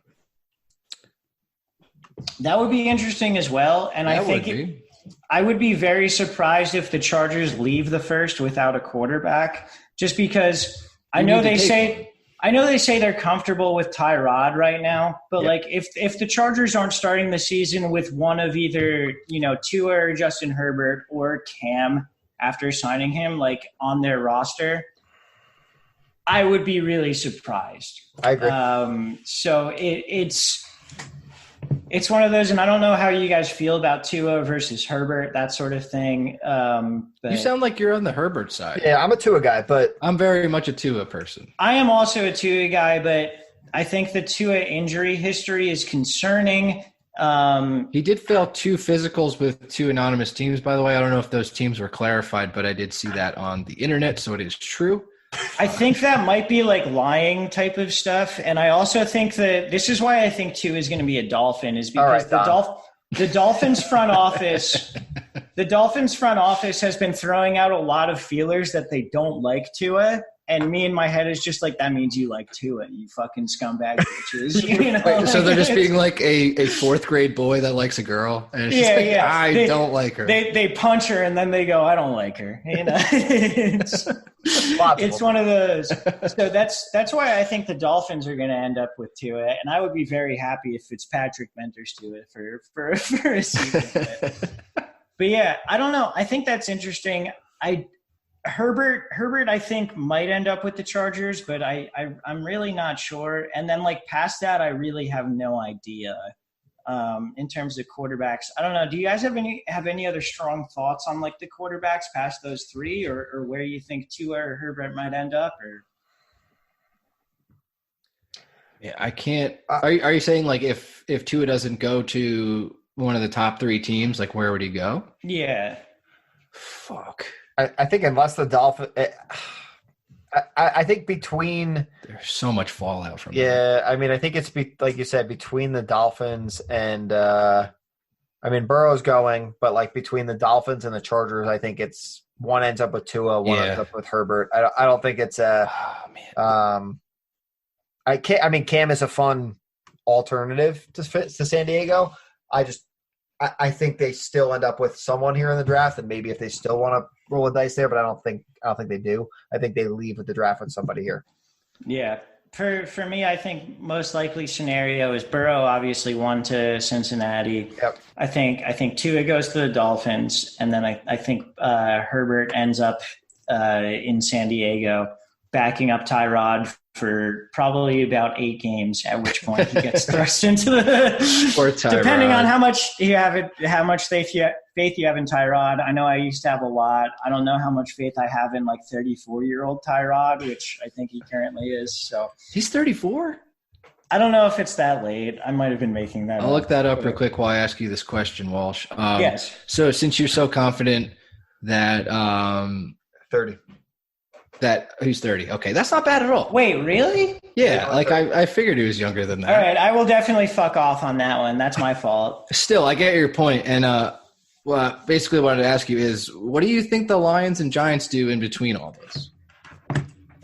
That would be interesting as well. And I think I would be very surprised if the Chargers leave the first without a quarterback, just because I know they say they're comfortable with Tyrod right now, but like if the Chargers aren't starting the season with one of either, Tua or Justin Herbert or Cam after signing him, like, on their roster, I would be really surprised. I agree. So it's one of those, and I don't know how you guys feel about Tua versus Herbert, that sort of thing. You sound like you're on the Herbert side. Yeah, I'm a Tua guy, but I'm very much a Tua person. I am also a Tua guy, but I think the Tua injury history is concerning. He did fail 2 physicals with 2 anonymous teams, by the way. I don't know if those teams were clarified, but I did see that on the internet, so it is true. I think that might be like lying type of stuff. And I also think that this is why I think Tua is going to be a Dolphin, is because the Dolphins front office, has been throwing out a lot of feelers that they don't like Tua. And me in my head is just like, that means you like Tua, you fucking scumbag bitches. Wait, so they're just being like a 4th grade boy that likes a girl, and it's just I don't like her. They punch her and then they go, I don't like her. It's one of those. So that's why I think the Dolphins are going to end up with Tua, and I would be very happy if Fitzpatrick mentors Tua for a season. But yeah, I don't know. I think that's interesting. Herbert, I think, might end up with the Chargers, but I'm really not sure. And then, like, past that, I really have no idea in terms of quarterbacks. I don't know. Do you guys have any other strong thoughts on, like, the quarterbacks past those 3, or where you think Tua or Herbert might end up? Or yeah, I can't. Are you saying, like, if Tua doesn't go to one of the top 3 teams, like, where would he go? Yeah. Fuck. I think unless the Dolphins I think between – there's so much fallout from that. Yeah, I mean, I think it's, like you said, between the Dolphins and Burrow's going, but, like, between the Dolphins and the Chargers, I think it's one ends up with Tua, one ends up with Herbert. I don't think it's Cam is a fun alternative to San Diego. I think they still end up with someone here in the draft, and maybe if they still want to roll a dice there, but I don't think they do. I think they leave with the draft with somebody here. Yeah. For me, I think most likely scenario is Burrow obviously 1 to Cincinnati. Yep. I think Tua goes to the Dolphins, and then I think Herbert ends up in San Diego, backing up Tyrod for probably about 8 games, at which point he gets thrust into the depending on how much faith you have in Tyrod. I know I used to have a lot. I don't know how much faith I have in, like, 34-year-old Tyrod, which I think he currently is. So he's 34? I don't know if it's that late. I might have been making that I'll look that up real quick while I ask you this question, Walsh. Yes. So since you're so confident that 30. That who's 30? Okay, that's not bad at all. Wait, really? Yeah, like I figured he was younger than that. All right, I will definitely fuck off on that one. That's my fault. Still, I get your point. And basically what I wanted to ask you is, what do you think the Lions and Giants do in between all this?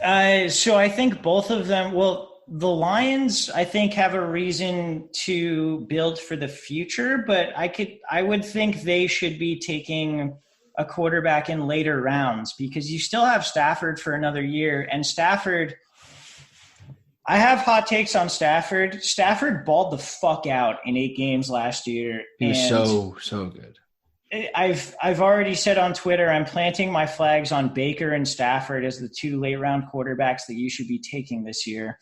So I think both of them. Well, the Lions, I think, have a reason to build for the future, but I would think they should be taking a quarterback in later rounds because you still have Stafford for another year. And Stafford, I have hot takes on Stafford. Stafford balled the fuck out in 8 games last year. He was so good. I've already said on Twitter, I'm planting my flags on Baker and Stafford as the 2 late round quarterbacks that you should be taking this year.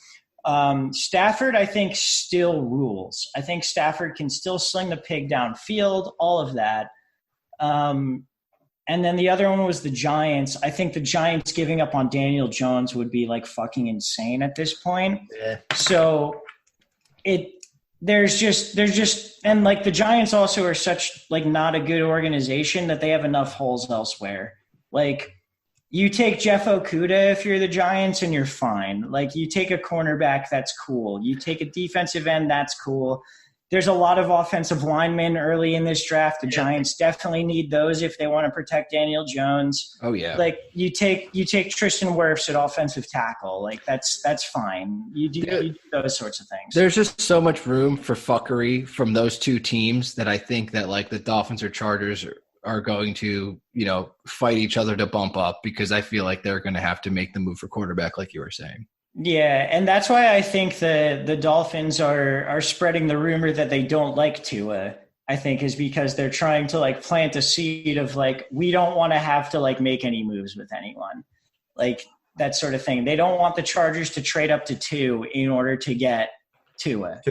Stafford, I think, still rules. I think Stafford can still sling the pig downfield, all of that. And then the other one was the Giants. I think the Giants giving up on Daniel Jones would be like fucking insane at this point. Yeah. So there's just and like the Giants also are such like not a good organization that they have enough holes elsewhere. Like you take Jeff Okudah if you're the Giants and you're fine. Like you take a cornerback, that's cool. You take a defensive end, that's cool. There's a lot of offensive linemen early in this draft. The Giants definitely need those if they want to protect Daniel Jones. Oh yeah. Like you take Tristan Wirfs at offensive tackle. Like that's fine. You do those sorts of things. There's just so much room for fuckery from those 2 teams that I think that like the Dolphins or Chargers are going to, fight each other to bump up because I feel like they're going to have to make the move for quarterback like you were saying. Yeah, and that's why I think the Dolphins are spreading the rumor that they don't like Tua, I think, is because they're trying to like plant a seed of like, we don't want to have to like make any moves with anyone. Like that sort of thing. They don't want the Chargers to trade up to 2 in order to get Tua.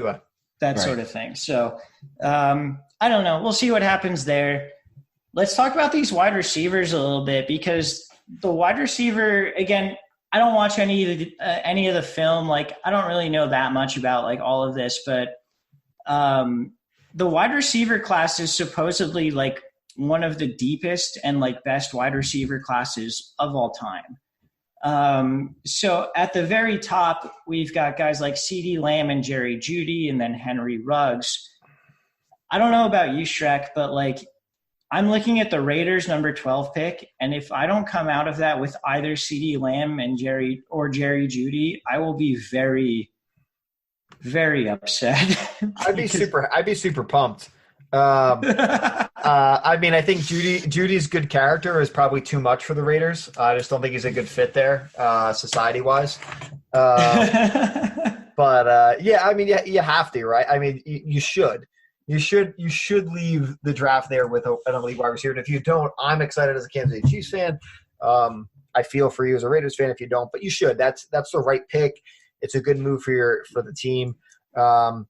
That sort of thing. So I don't know. We'll see what happens there. Let's talk about these wide receivers a little bit because the wide receiver, again, I don't watch any of the film. Like I don't really know that much about like all of this, but the wide receiver class is supposedly like one of the deepest and like best wide receiver classes of all time. So at the very top, we've got guys like CeeDee Lamb and Jerry Jeudy and then Henry Ruggs. I don't know about you, Shrek, but like I'm looking at the Raiders number 12 pick, and if I don't come out of that with either CeeDee Lamb and Jerry Jeudy, I will be very, very upset. I'd be super pumped. I mean, I think Judy's good character is probably too much for the Raiders. I just don't think he's a good fit there, society-wise. But yeah, I mean, you have to, right? I mean, you should. You should leave the draft there with an elite wide receiver. And if you don't, I'm excited as a Kansas City Chiefs fan. I feel for you as a Raiders fan if you don't, but you should. That's the right pick. It's a good move for the team. I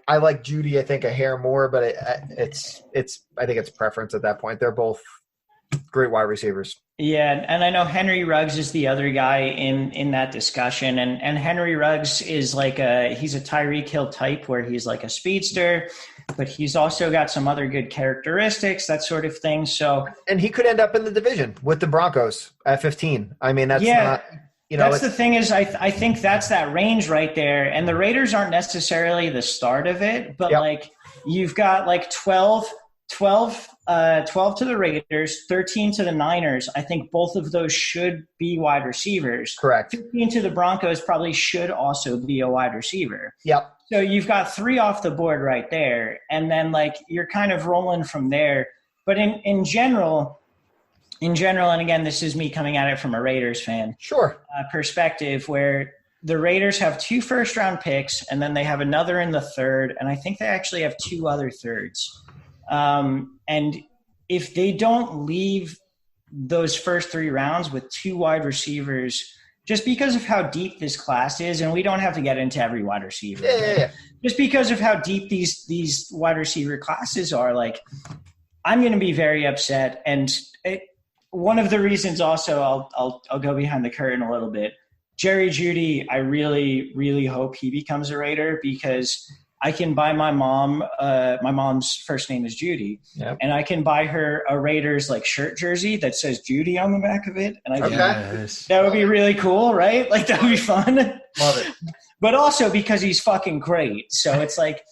like Jeudy, I think, a hair more, but I think it's preference at that point. They're both great wide receivers. Yeah, and I know Henry Ruggs is the other guy in that discussion, and Henry Ruggs is like he's a Tyreek Hill type where he's like a speedster, but he's also got some other good characteristics, that sort of thing. So, and he could end up in the division with the Broncos at 15. I mean, that's not. That's the thing is, I think that's that range right there, and the Raiders aren't necessarily the start of it, but like you've got like 12 to the Raiders, 13 to the Niners. I think both of those should be wide receivers. Correct. 15 to the Broncos probably should also be a wide receiver. Yep. So you've got 3 off the board right there, and then like you're kind of rolling from there. But in general, and again, this is me coming at it from a Raiders fan perspective, where the Raiders have 2 first-round picks, and then they have another in the third, and I think they actually have 2 other thirds. And if they don't leave those first 3 rounds with 2 wide receivers, just because of how deep this class is, and we don't have to get into every wide receiver, just because of how deep these wide receiver classes are, like I'm going to be very upset. And one of the reasons also, I'll go behind the curtain a little bit. Jerry Jeudy, I really, really hope he becomes a Raider because I can buy my mom, my mom's first name is Judy, and I can buy her a Raiders like shirt jersey that says Judy on the back of it. And I that would be really cool, right? Like that would be fun. Love it. But also because he's fucking great. So it's like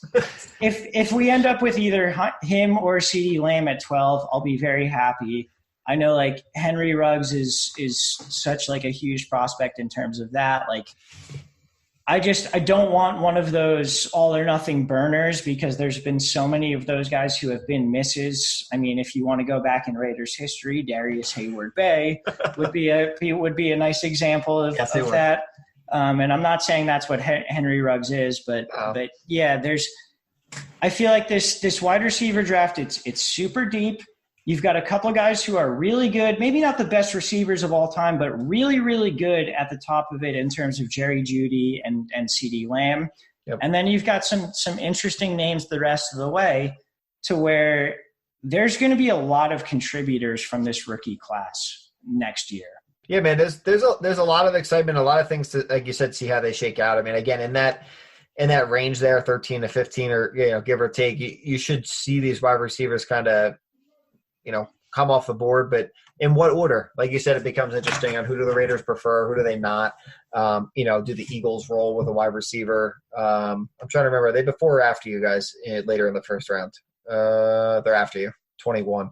if we end up with either him or CeeDee Lamb at 12, I'll be very happy. I know like Henry Ruggs is such like a huge prospect in terms of that. Like, I don't want one of those all or nothing burners because there's been so many of those guys who have been misses. I mean, if you want to go back in Raiders history, Darius Hayward-Bay would be a nice example of that. And I'm not saying that's what Henry Ruggs is, but yeah, I feel like this wide receiver draft, it's super deep. You've got a couple of guys who are really good, maybe not the best receivers of all time, but really, really good at the top of it in terms of Jerry Jeudy and CeeDee Lamb. Yep. And then you've got some interesting names the rest of the way to where there's going to be a lot of contributors from this rookie class next year. Yeah, man, there's a lot of excitement, a lot of things to, like you said, see how they shake out. I mean, again, in that range there, 13 to 15 or, give or take, you should see these wide receivers kind of, come off the board, but in what order? Like you said, it becomes interesting on who do the Raiders prefer, who do they not? Do the Eagles roll with a wide receiver? I'm trying to remember, are they before or after you guys later in the first round? They're after you, 21.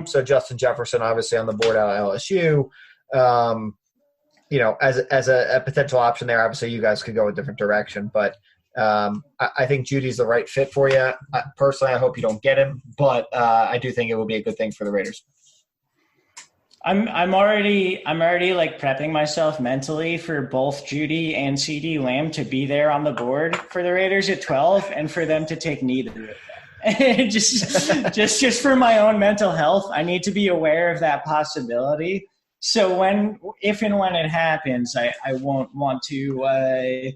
So Justin Jefferson, obviously on the board out of LSU. As a potential option there, obviously you guys could go a different direction, but I think Judy's the right fit for you. Personally, I hope you don't get him, but I do think it will be a good thing for the Raiders. I'm already like prepping myself mentally for both Jeudy and CeeDee Lamb to be there on the board for the Raiders at 12 and for them to take neither of them. just for my own mental health, I need to be aware of that possibility. So if and when it happens, I won't want to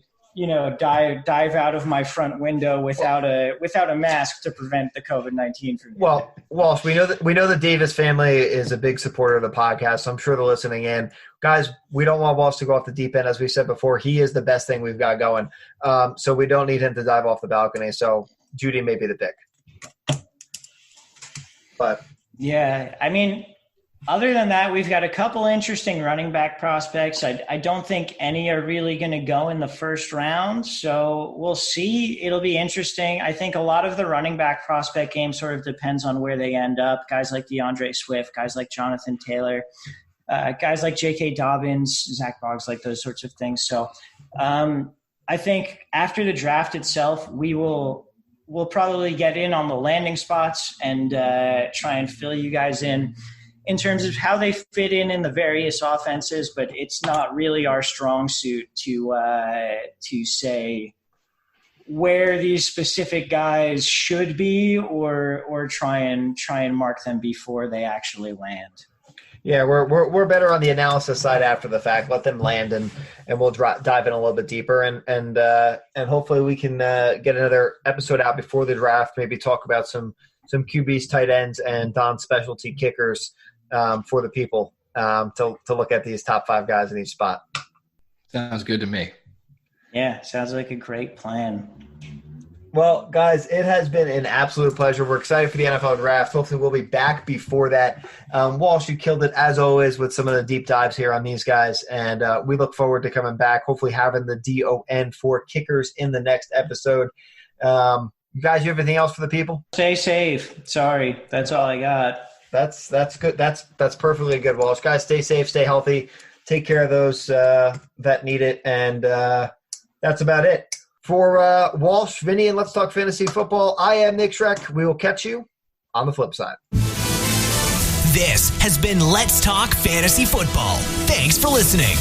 dive out of my front window without a mask to prevent the COVID-19 from. Well, Walsh, we know the Davis family is a big supporter of the podcast, so I'm sure they're listening in. Guys, we don't want Walsh to go off the deep end, as we said before. He is the best thing we've got going, so we don't need him to dive off the balcony. So Jeudy may be the pick, but yeah, I mean. Other than that, we've got a couple interesting running back prospects. I don't think any are really going to go in the first round, so we'll see. It'll be interesting. I think a lot of the running back prospect game sort of depends on where they end up. Guys like DeAndre Swift, guys like Jonathan Taylor, guys like J.K. Dobbins, Zach Boggs, like those sorts of things. So I think after the draft itself, we'll probably get in on the landing spots and try and fill you guys in terms of how they fit in the various offenses, but it's not really our strong suit to say where these specific guys should be or try and mark them before they actually land. Yeah, we're better on the analysis side after the fact. Let them land and we'll dive in a little bit deeper and hopefully we can get another episode out before the draft. Maybe talk about some QBs, tight ends, and Don's specialty kickers. For the people to look at these top 5 guys in each spot. Sounds good to me. Yeah, sounds like a great plan. Well, guys, it has been an absolute pleasure. We're excited for the NFL draft. Hopefully we'll be back before that. Walsh, you killed it as always with some of the deep dives here on these guys, and we look forward to coming back, hopefully having the DON for kickers in the next episode. You guys, you have anything else for the people? Stay safe. Sorry, that's all I got. That's good. That's perfectly good, Walsh. Guys, stay safe, stay healthy, take care of those that need it, and that's about it. For Walsh, Vinny, and Let's Talk Fantasy Football, I am Nick Schreck. We will catch you on the flip side. This has been Let's Talk Fantasy Football. Thanks for listening.